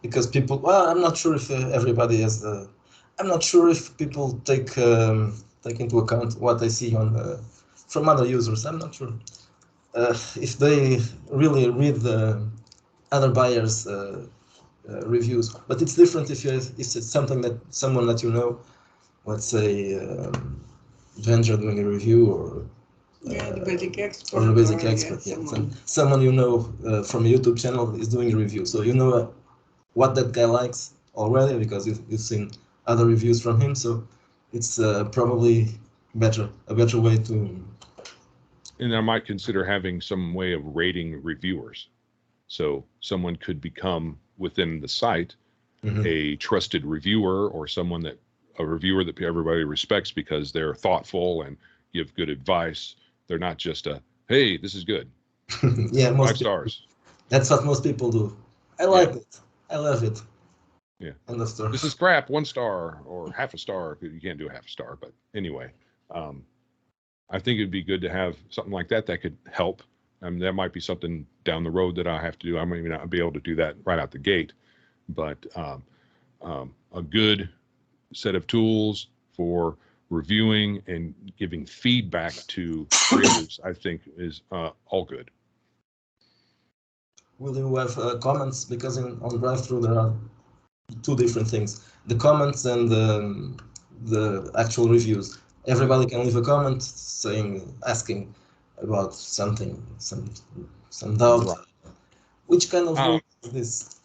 [SPEAKER 1] Because people, well, I'm not sure if everybody has I'm not sure if people take into account what they see from other users. I'm not sure if they really read the other buyers' reviews. But it's different if it's something that someone that you know, let's say Vendra doing a review, or
[SPEAKER 3] the basic expert,
[SPEAKER 1] or the basic expert, someone you know from a YouTube channel is doing a review, so you know what that guy likes already because you've seen other reviews from him. So it's probably a better way to.
[SPEAKER 2] And I might consider having some way of rating reviewers. So someone could become within the site a trusted reviewer, or a reviewer that everybody respects because they're thoughtful and give good advice. They're not just hey, this is good.
[SPEAKER 1] Yeah,
[SPEAKER 2] 5 stars.
[SPEAKER 1] That's what most people do. I like it. I love it.
[SPEAKER 2] Yeah.
[SPEAKER 1] End of story.
[SPEAKER 2] This is crap, 1 star or half a star. You can't do a half a star, but anyway, I think it'd be good to have something like that could help. That might be something down the road that I have to do. I might not be able to do that right out the gate, but a good set of tools for reviewing and giving feedback to creators, I think, is all good.
[SPEAKER 1] Will you have comments? Because on Drive-Thru there are 2 different things: the comments and the actual reviews. Everybody can leave a comment asking about something, some doubt.
[SPEAKER 2] Right.
[SPEAKER 1] Which kind of rule is this?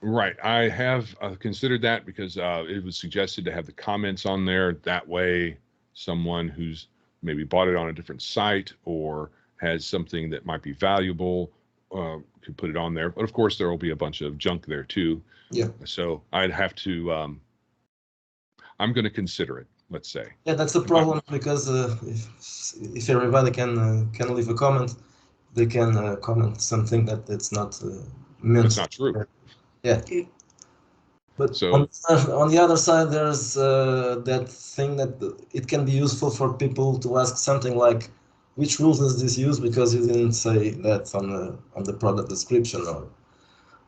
[SPEAKER 2] Right. I have considered that because it was suggested to have the comments on there. That way, someone who's maybe bought it on a different site or has something that might be valuable could put it on there. But of course, there will be a bunch of junk there too.
[SPEAKER 1] Yeah.
[SPEAKER 2] So I'd have to. I'm going to consider it. let's say.
[SPEAKER 1] Yeah, that's a problem because if everybody can leave a comment, they can comment something that it's not meant.
[SPEAKER 2] It's not true.
[SPEAKER 1] Yeah. But
[SPEAKER 2] so
[SPEAKER 1] on the other side, there's that thing that it can be useful for people to ask something like, which rules does this use? Because you didn't say that on the product description, or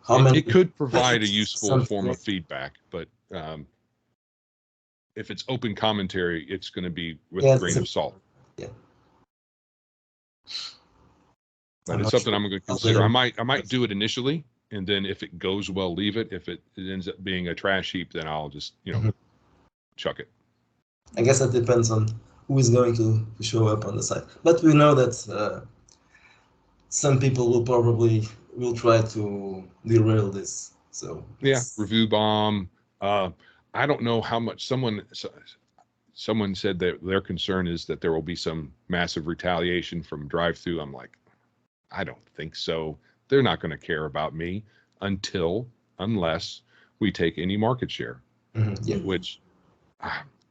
[SPEAKER 1] how many.
[SPEAKER 2] It could provide a useful form of feedback, but if it's open commentary, it's going to be with a grain of salt.
[SPEAKER 1] Yeah.
[SPEAKER 2] But it's something I'm going to consider. I might do it initially, and then if it goes well, leave it. If it ends up being a trash heap, then I'll just chuck it.
[SPEAKER 1] I guess that depends on who is going to show up on the site. But we know that some people will try to derail this. So
[SPEAKER 2] yeah, review bomb. I don't know how much someone said that their concern is that there will be some massive retaliation from drive-through. I'm like, I don't think so. They're not going to care about me unless we take any market share,
[SPEAKER 1] yeah.
[SPEAKER 2] which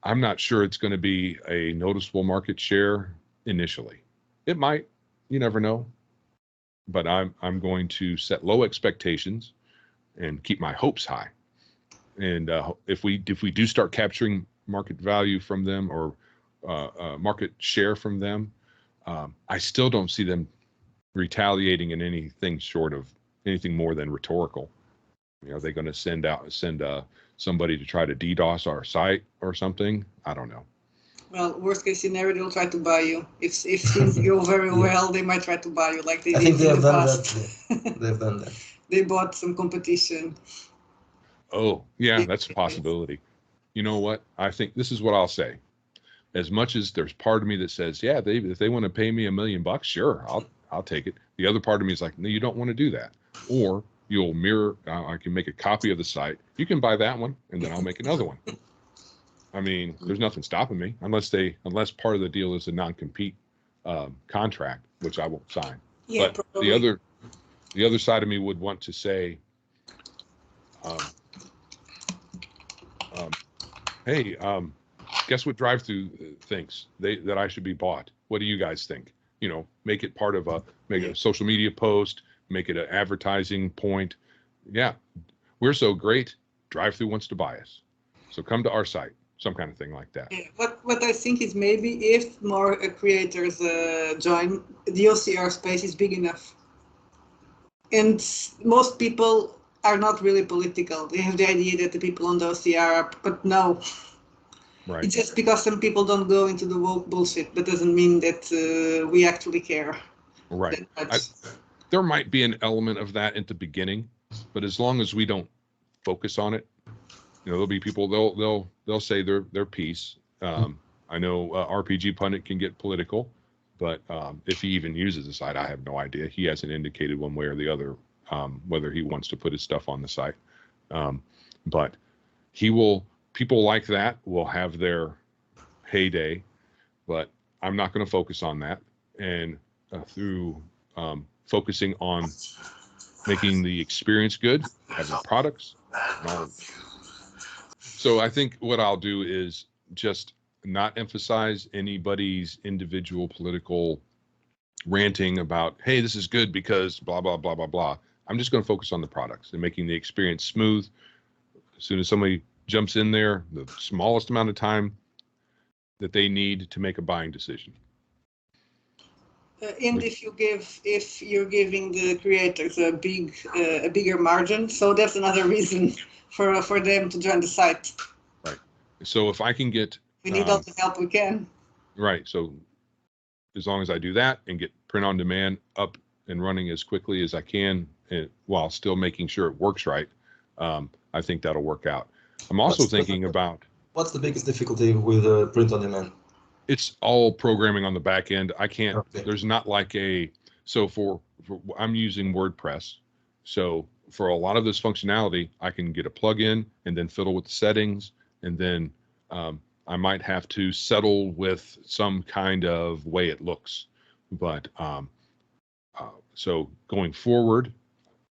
[SPEAKER 2] I'm not sure it's going to be a noticeable market share initially. It might, you never know, but I'm going to set low expectations and keep my hopes high. And if we do start capturing market value from them or market share from them, I still don't see them retaliating in anything short of anything more than rhetorical. Are they going to send somebody to try to DDoS our site or something? I don't know.
[SPEAKER 3] Well, worst case scenario, they'll try to buy you. If things go very well, they might try to buy you, like they did in the past.
[SPEAKER 1] They've done that.
[SPEAKER 3] They bought some competition.
[SPEAKER 2] Oh, yeah, that's a possibility. You know what? I think this is what I'll say. As much as there's part of me that says, yeah, if they want to pay me $1 million, sure, I'll take it. The other part of me is like, no, you don't want to do that. Or you'll mirror, I can make a copy of the site. You can buy that one, and then I'll make another one. I mean, there's nothing stopping me unless part of the deal is a non-compete contract, which I won't sign.
[SPEAKER 3] Yeah,
[SPEAKER 2] but
[SPEAKER 3] probably.
[SPEAKER 2] the other side of me would want to say, hey, guess what drive-through thinks that I should be bought? What do you guys think? Make it part of make a social media post, make it an advertising point. Yeah, we're so great. Drive-through wants to buy us, so come to our site. Some kind of thing like that.
[SPEAKER 3] Yeah, what I think is maybe if more creators join, the OCR space is big enough, and most people are not really political. They have the idea that the people on the OCR are, but no.
[SPEAKER 2] Right.
[SPEAKER 3] It's just because some people don't go into the woke bullshit, but doesn't mean that we actually care.
[SPEAKER 2] Right. There might be an element of that at the beginning, but as long as we don't focus on it, there'll be people they'll say their piece. I know RPG Pundit can get political, but if he even uses the site, I have no idea. He hasn't indicated one way or the other whether he wants to put his stuff on the site. But people like that will have their heyday, but I'm not going to focus on that. And through focusing on making the experience good, having products, and all. So I think what I'll do is just not emphasize anybody's individual political ranting about, hey, this is good because blah, blah, blah, blah, blah. I'm just going to focus on the products and making the experience smooth. As soon as somebody jumps in there, the smallest amount of time that they need to make a buying decision.
[SPEAKER 3] And if you're giving the creators a bigger margin, so that's another reason for them to join the site.
[SPEAKER 2] Right. So if I can get,
[SPEAKER 3] we need all the help we can.
[SPEAKER 2] Right. So as long as I do that and get print on demand up and running as quickly as I can, while still making sure it works right, I think that'll work out. I'm also thinking about.
[SPEAKER 1] What's the biggest difficulty with print on demand?
[SPEAKER 2] It's all programming on the back end. I can't.
[SPEAKER 1] Okay.
[SPEAKER 2] There's not like for I'm using WordPress. So for a lot of this functionality, I can get a plugin and then fiddle with the settings, and then I might have to settle with some kind of way it looks. But so going forward,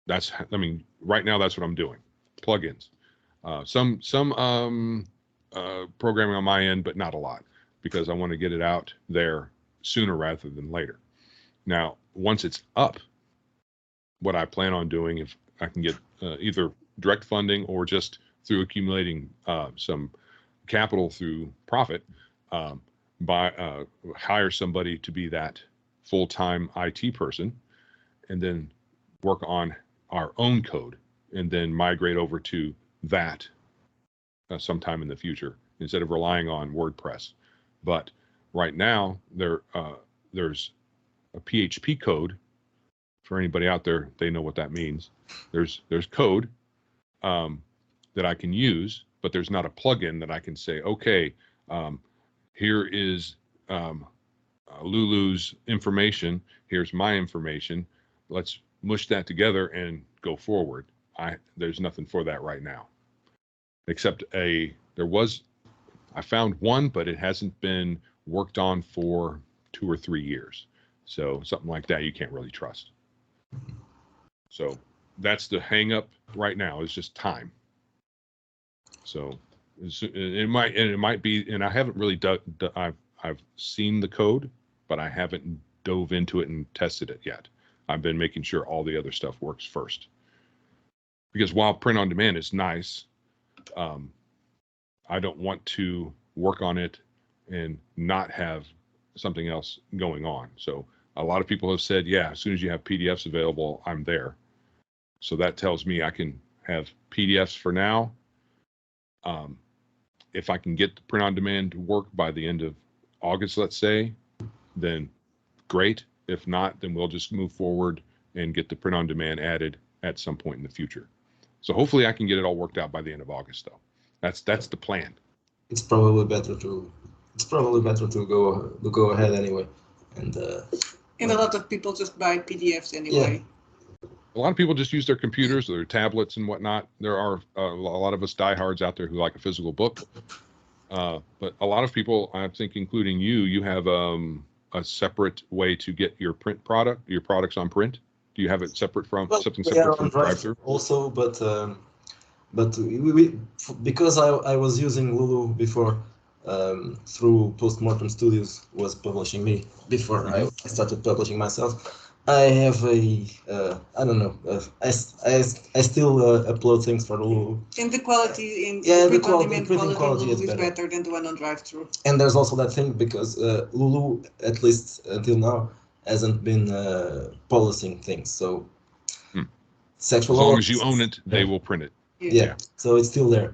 [SPEAKER 2] right now that's what I'm doing. Plugins. Some programming on my end, but not a lot, because I want to get it out there sooner rather than later. Now, once it's up, what I plan on doing, if I can get either direct funding or just through accumulating some capital through profit, hire somebody to be that full-time IT person, and then work on our own code, and then migrate over to that sometime in the future instead of relying on WordPress. But right now, there's a PHP code. For anybody out there, they know what that means. There's code that I can use, but there's not a plugin that I can say, okay, here is Lulu's information. Here's my information. Let's mush that together and go forward. There's nothing for that right now, except I found one, but it hasn't been worked on for 2 or 3 years. So something like that you can't really trust. So that's the hang up right now, is just time. So it might be, and I haven't really I've seen the code, but I haven't dove into it and tested it yet. I've been making sure all the other stuff works first. Because while print on demand is nice, I don't want to work on it and not have something else going on. So a lot of people have said, yeah, as soon as you have PDFs available, I'm there. So that tells me I can have PDFs for now. If I can get the print on demand to work by the end of August, let's say, then great. If not, then we'll just move forward and get the print on demand added at some point in the future. So hopefully I can get it all worked out by the end of August, though. That's the plan.
[SPEAKER 1] It's probably better to go ahead anyway. And
[SPEAKER 3] a lot of people just buy PDFs anyway.
[SPEAKER 1] Yeah.
[SPEAKER 2] A lot of people just use their computers or their tablets and whatnot. There are a lot of us diehards out there who like a physical book. But a lot of people, I think, including you have a separate way to get your products on print. Do you have it separate from something separate from drive-through?
[SPEAKER 1] Also, but we because I was using Lulu before, through Postmortem Studios was publishing me before I started publishing myself. I have I don't know. I still upload things for Lulu.
[SPEAKER 3] And the quality
[SPEAKER 1] the
[SPEAKER 3] printing quality
[SPEAKER 1] is
[SPEAKER 3] better than the one on drive-through.
[SPEAKER 1] And there's also that thing because Lulu, at least until now, hasn't been policing things. So sexual.
[SPEAKER 2] As long as you own it, they will print it.
[SPEAKER 1] Yeah. So it's still there.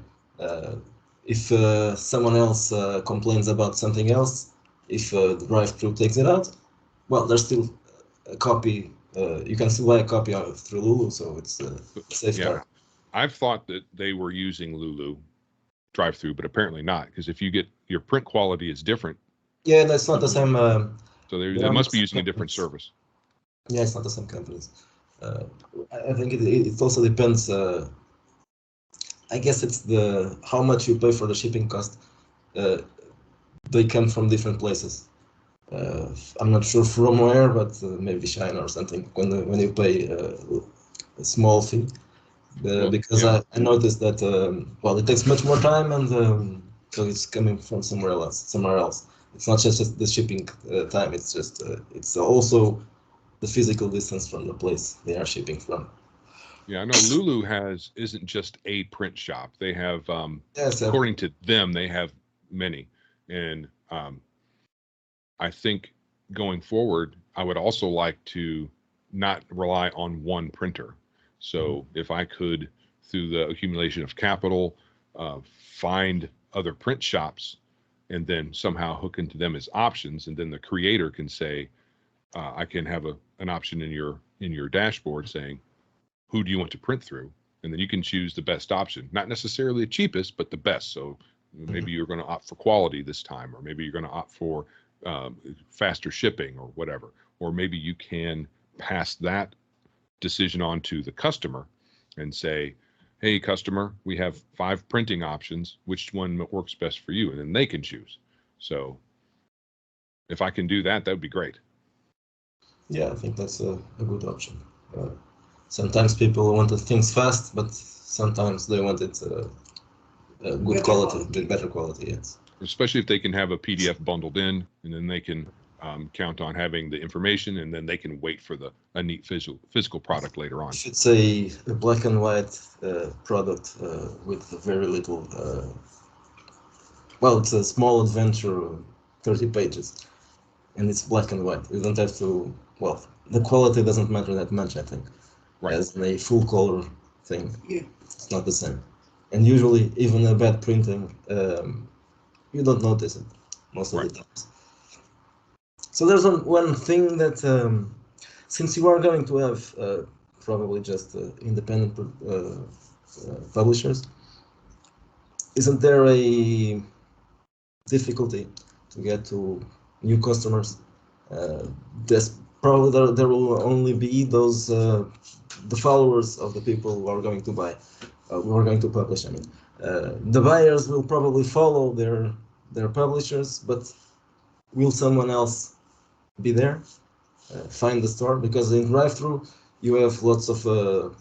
[SPEAKER 1] If someone else complains about something else, if drive-through takes it out, well, there's still a copy. You can still buy a copy through Lulu, so it's a safe start.
[SPEAKER 2] I've thought that they were using Lulu drive-through, but apparently not, because if you get your print quality is different.
[SPEAKER 1] Yeah, that's not the same.
[SPEAKER 2] So they must be using a different service.
[SPEAKER 1] Yeah, it's not the same companies. I think it also depends. I guess it's how much you pay for the shipping cost. They come from different places. I'm not sure from where, but maybe China or something. When you pay a small fee, because I noticed that it takes much more time, and so it's coming from somewhere else. It's not just the shipping time. It's just it's also the physical distance from the place they are shipping from.
[SPEAKER 2] Yeah, I know Lulu isn't just a print shop. They have, according to them, they have many. And I think going forward, I would also like to not rely on one printer. So if I could, through the accumulation of capital, find other print shops and then somehow hook into them as options, and then the creator can say, I can have an option in your dashboard saying, who do you want to print through? And then you can choose the best option, not necessarily the cheapest, but the best. So maybe you're going to opt for quality this time, or maybe you're going to opt for faster shipping or whatever. Or maybe you can pass that decision on to the customer and say, hey, customer, we have 5 printing options. Which one works best for you? And then they can choose. So if I can do that, that would be great.
[SPEAKER 1] Yeah, I think that's a good option. Sometimes people want things fast, but sometimes they want it good quality, better quality. Yes.
[SPEAKER 2] Especially if they can have a PDF bundled in, and then they can count on having the information, and then they can wait for a neat physical product later on.
[SPEAKER 1] It's a black and white product with very little. Well, it's a small adventure, 30 pages, and it's black and white. You don't have to. Well, the quality doesn't matter that much, I think.
[SPEAKER 2] Right.
[SPEAKER 1] As a full color thing,
[SPEAKER 3] yeah.
[SPEAKER 1] It's not the same. And usually, even a bad printing, you don't notice it most of the times. So there's one thing that, since you are going to have probably just independent publishers, isn't there a difficulty to get to new customers? There's probably there will only be those the followers of the people who are going to buy, who are going to publish. I mean, the buyers will probably follow their publishers, but will someone else be there, find the store? Because in drive-thru you have lots of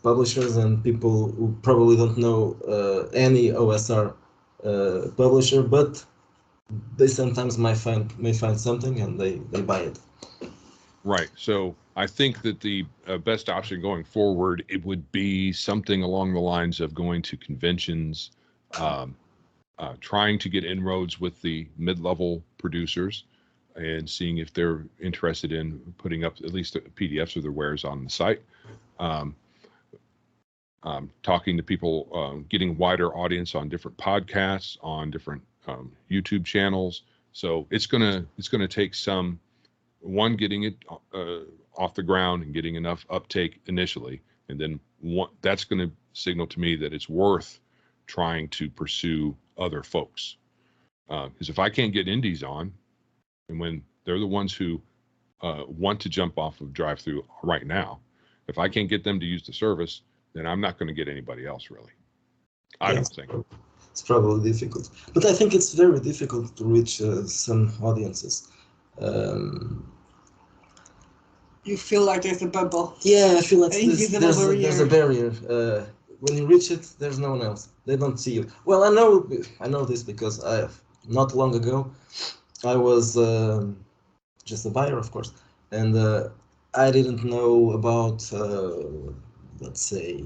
[SPEAKER 1] publishers and people who probably don't know any OSR publisher, but they sometimes may find something and they buy it.
[SPEAKER 2] Right. So I think that the best option going forward, it would be something along the lines of going to conventions, trying to get inroads with the mid-level producers, and seeing if they're interested in putting up at least PDFs of their wares on the site. Talking to people, getting wider audience on different podcasts, on different YouTube channels. So it's gonna take some getting it off the ground and getting enough uptake initially, and then that's going to signal to me that it's worth trying to pursue other folks. Because if I can't get indies on, and when they're the ones who want to jump off of drive-thru right now, if I can't get them to use the service, then I'm not going to get anybody else, really. I don't think.
[SPEAKER 1] It's probably difficult, but I think it's very difficult to reach some audiences.
[SPEAKER 3] You feel like there's a bubble.
[SPEAKER 1] Yeah, I feel like
[SPEAKER 3] there's
[SPEAKER 1] a barrier. When you reach it, there's no one else. They don't see you. Well, I know this because not long ago, I was just a buyer, of course, and I didn't know about, let's say,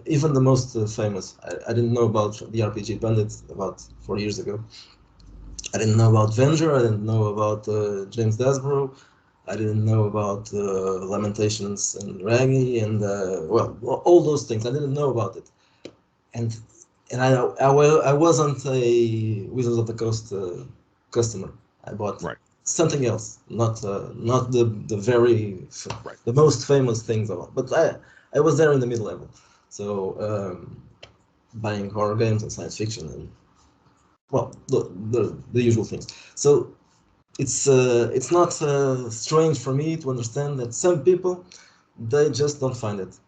[SPEAKER 1] even the most famous. I didn't know about the RPG Pundit about 4 years ago. I didn't know about Venger. I didn't know about James Dasborough. I didn't know about Lamentations and Raggy and well, all those things. I didn't know about it, and I wasn't a Wizards of the Coast customer. I bought something else, not the very the most famous things of all. But I was there in the mid-level, so buying horror games and science fiction and well the usual things. So it's not strange for me to understand that some people they just don't find it.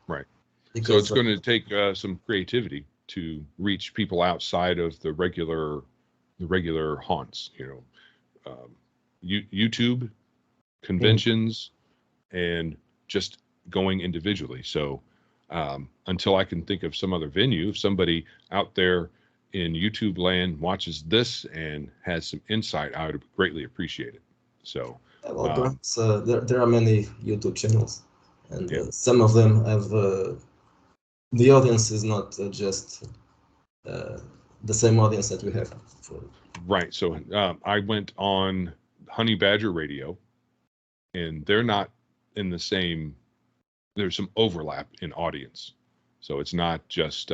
[SPEAKER 2] Right. Because, so it's going to take some creativity to reach people outside of the regular haunts. You know, YouTube, conventions, and just going individually. So until I can think of some other venue, if somebody out there in YouTube land watches this and has some insight, I would greatly appreciate it. So
[SPEAKER 1] well, perhaps there are many YouTube channels, and some of them have the audience is not just the same audience that we have.
[SPEAKER 2] Right. So I went on Honey Badger Radio, and they're not in the same. There's some overlap in audience, so it's not just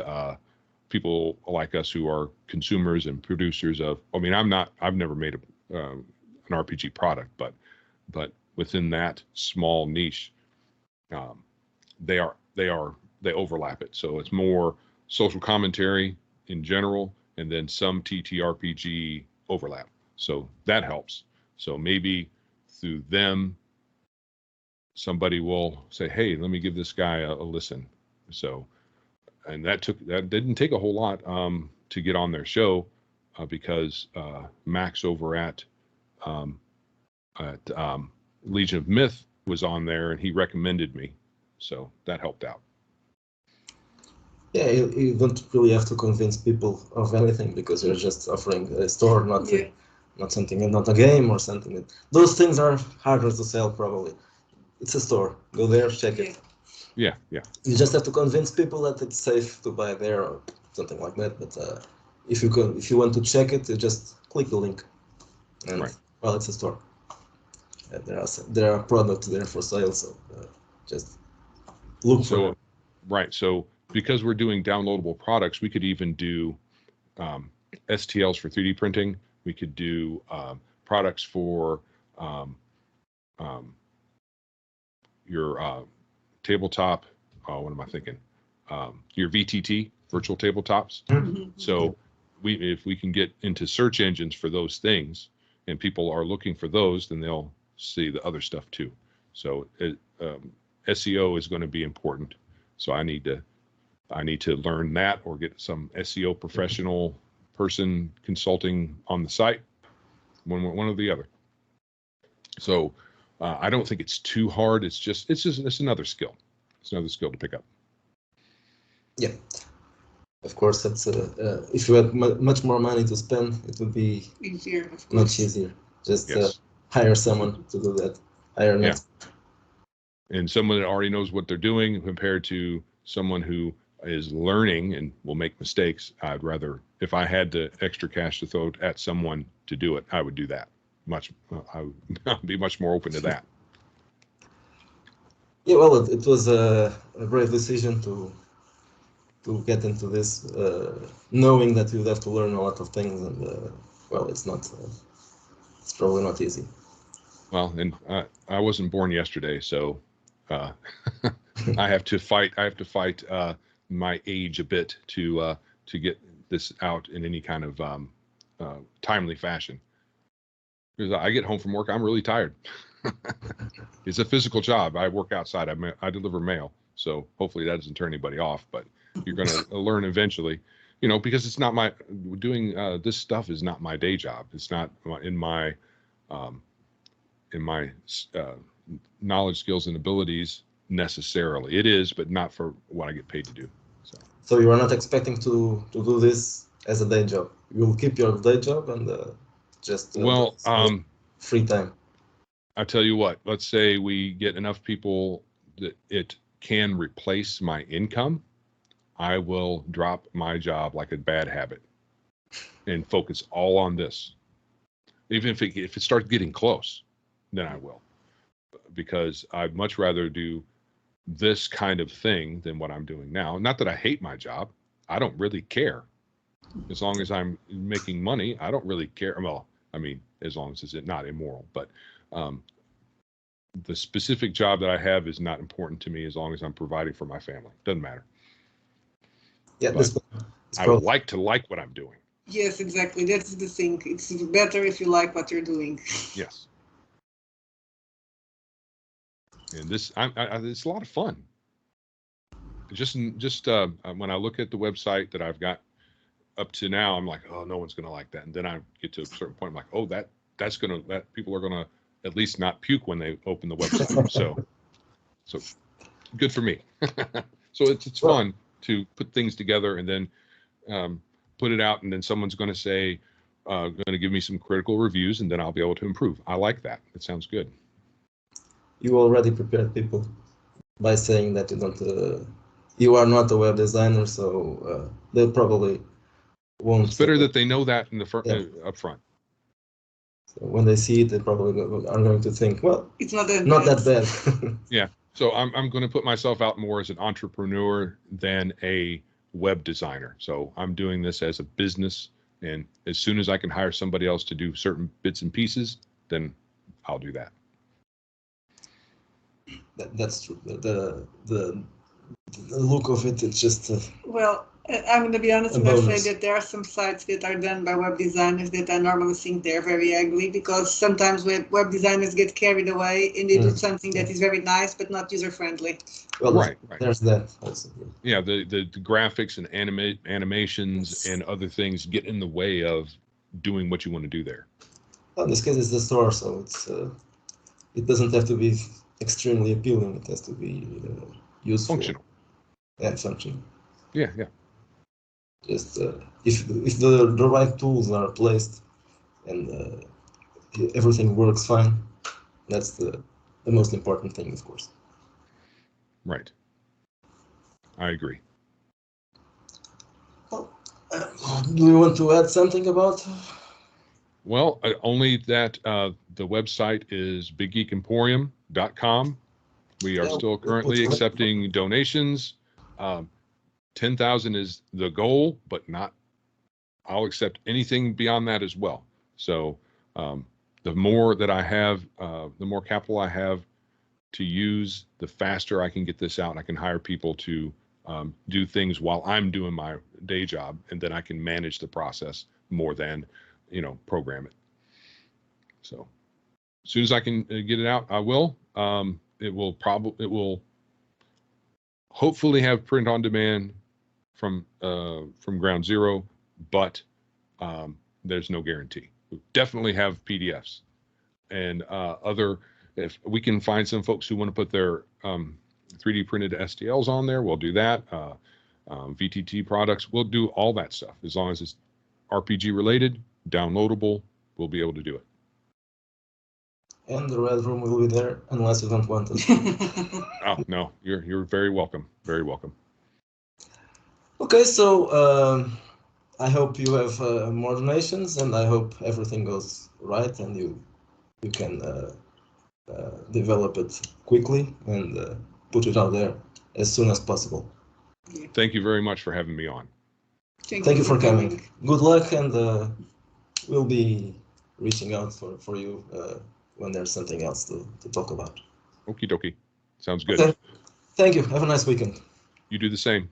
[SPEAKER 2] people like us who are consumers and producers of. I mean, I've never made an RPG product, but within that small niche, they overlap it. So it's more social commentary in general, and then some TTRPG overlap. So that helps. So maybe through them, somebody will say, "Hey, let me give this guy a listen." So. And that didn't take a whole lot to get on their show because Max over at Legion of Myth was on there and he recommended me, so that helped out.
[SPEAKER 1] Yeah, you don't really have to convince people of anything because you're just offering a store, not something, not a game or something. Those things are harder to sell probably. It's a store. Go there, check it.
[SPEAKER 2] Yeah.
[SPEAKER 1] You just have to convince people that it's safe to buy there or something like that. But if you want to check it, you just click the link, and well, it's a store. There are products there for sale, so just look for them.
[SPEAKER 2] Right. So because we're doing downloadable products, we could even do STLs for 3D printing. We could do products for your tabletop. What am I thinking? Your VTT, virtual tabletops.
[SPEAKER 1] Mm-hmm.
[SPEAKER 2] So if we can get into search engines for those things, and people are looking for those, then they'll see the other stuff too. So SEO is going to be important. So I need to learn that or get some SEO professional person consulting on the site, one or the other. So I don't think it's too hard. It's another skill. It's another skill to pick up.
[SPEAKER 1] Yeah, of course. That's if you had much more money to spend, it would be
[SPEAKER 3] easier.
[SPEAKER 1] Much easier. Just hire someone to do that. Hire an expert.
[SPEAKER 2] And someone that already knows what they're doing compared to someone who is learning and will make mistakes. I'd rather, if I had the extra cash to throw at someone to do it, I would do that. I would be much more open to that.
[SPEAKER 1] Yeah, well, it was a brave decision to get into this, knowing that you'd have to learn a lot of things, and well, it's probably not easy.
[SPEAKER 2] Well, and I wasn't born yesterday, so I have to fight. I have to fight my age a bit to get this out in any kind of timely fashion. Because I get home from work, I'm really tired. It's a physical job. I work outside. I deliver mail, so hopefully that doesn't turn anybody off. But you're going to learn eventually, because it's not my doing this stuff is not my day job. It's not in my knowledge, skills, and abilities necessarily. It is, but not for what I get paid to do.
[SPEAKER 1] So you are not expecting to do this as a day job. You'll keep your day job and just free time.
[SPEAKER 2] I tell you what. Let's say we get enough people that it can replace my income. I will drop my job like a bad habit and focus all on this. Even if it starts getting close, then I will, because I'd much rather do this kind of thing than what I'm doing now. Not that I hate my job. I don't really care. As long as I'm making money, I don't really care. Well, I mean, as long as it's not immoral, but the specific job that I have is not important to me as long as I'm providing for my family. Doesn't matter.
[SPEAKER 1] Yeah,
[SPEAKER 2] I would like to like what I'm doing.
[SPEAKER 3] Yes, exactly. That's the thing. It's better if you like what you're doing.
[SPEAKER 2] Yes. And this, it's a lot of fun. Just when I look at the website that I've got up to now, I'm like, oh, no one's going to like that. And then I get to a certain point, I'm like, oh, that people are going to at least not puke when they open the website. so good for me. So it's fun to put things together and then put it out, and then someone's going to say, going to give me some critical reviews, and then I'll be able to improve. I like that. It sounds good.
[SPEAKER 1] You already prepared people by saying that you are not a web designer, so they probably won't.
[SPEAKER 2] It's better that they know that in the up front.
[SPEAKER 1] So when they see it, they probably are going to think, well,
[SPEAKER 3] it's not that
[SPEAKER 1] bad.
[SPEAKER 2] Yeah. So I'm going to put myself out more as an entrepreneur than a web designer. So I'm doing this as a business, and as soon as I can hire somebody else to do certain bits and pieces, then I'll do that.
[SPEAKER 1] That's true. The look of it, it's just
[SPEAKER 3] well, I'm going to be honest and say that there are some sites that are done by web designers that I normally think they're very ugly, because sometimes web designers get carried away and they do something that is very nice but not user friendly.
[SPEAKER 1] Well, right. There's that also.
[SPEAKER 2] Yeah, the graphics and animations and other things get in the way of doing what you want to do there.
[SPEAKER 1] Well, in this case, it's the store, so it doesn't have to be extremely appealing. It has to be useful.
[SPEAKER 2] Functional.
[SPEAKER 1] Yeah, functional.
[SPEAKER 2] Yeah, yeah.
[SPEAKER 1] Just if the right tools are placed and everything works fine, that's the most important thing, of course.
[SPEAKER 2] Right. I agree.
[SPEAKER 1] Do you want to add something about?
[SPEAKER 2] Well, only that the website is biggeekemporium.com. We are still currently accepting donations. 10,000 is the goal, but not. I'll accept anything beyond that as well. So the more that I have, the more capital I have to use, the faster I can get this out. I can hire people to do things while I'm doing my day job, and then I can manage the process more than, program it. So as soon as I can get it out, I will. It will hopefully have print on demand from ground zero, but there's no guarantee. We'll definitely have PDFs and if we can find some folks who want to put their 3D printed STLs on there, we'll do that. VTT products, we'll do all that stuff. As long as it's RPG related, downloadable, we'll be able to do it.
[SPEAKER 1] And the Red Room will be there unless you don't want us.
[SPEAKER 2] Oh, no, you're very welcome. Very welcome.
[SPEAKER 1] Okay, so I hope you have more donations, and I hope everything goes right and you can develop it quickly and put it out there as soon as possible.
[SPEAKER 2] Thank you very much for having me on.
[SPEAKER 1] Thank you for coming. Good luck, and we'll be reaching out for you when there's something else to talk about.
[SPEAKER 2] Okie dokie. Sounds good.
[SPEAKER 1] Okay. Thank you. Have a nice weekend.
[SPEAKER 2] You do the same.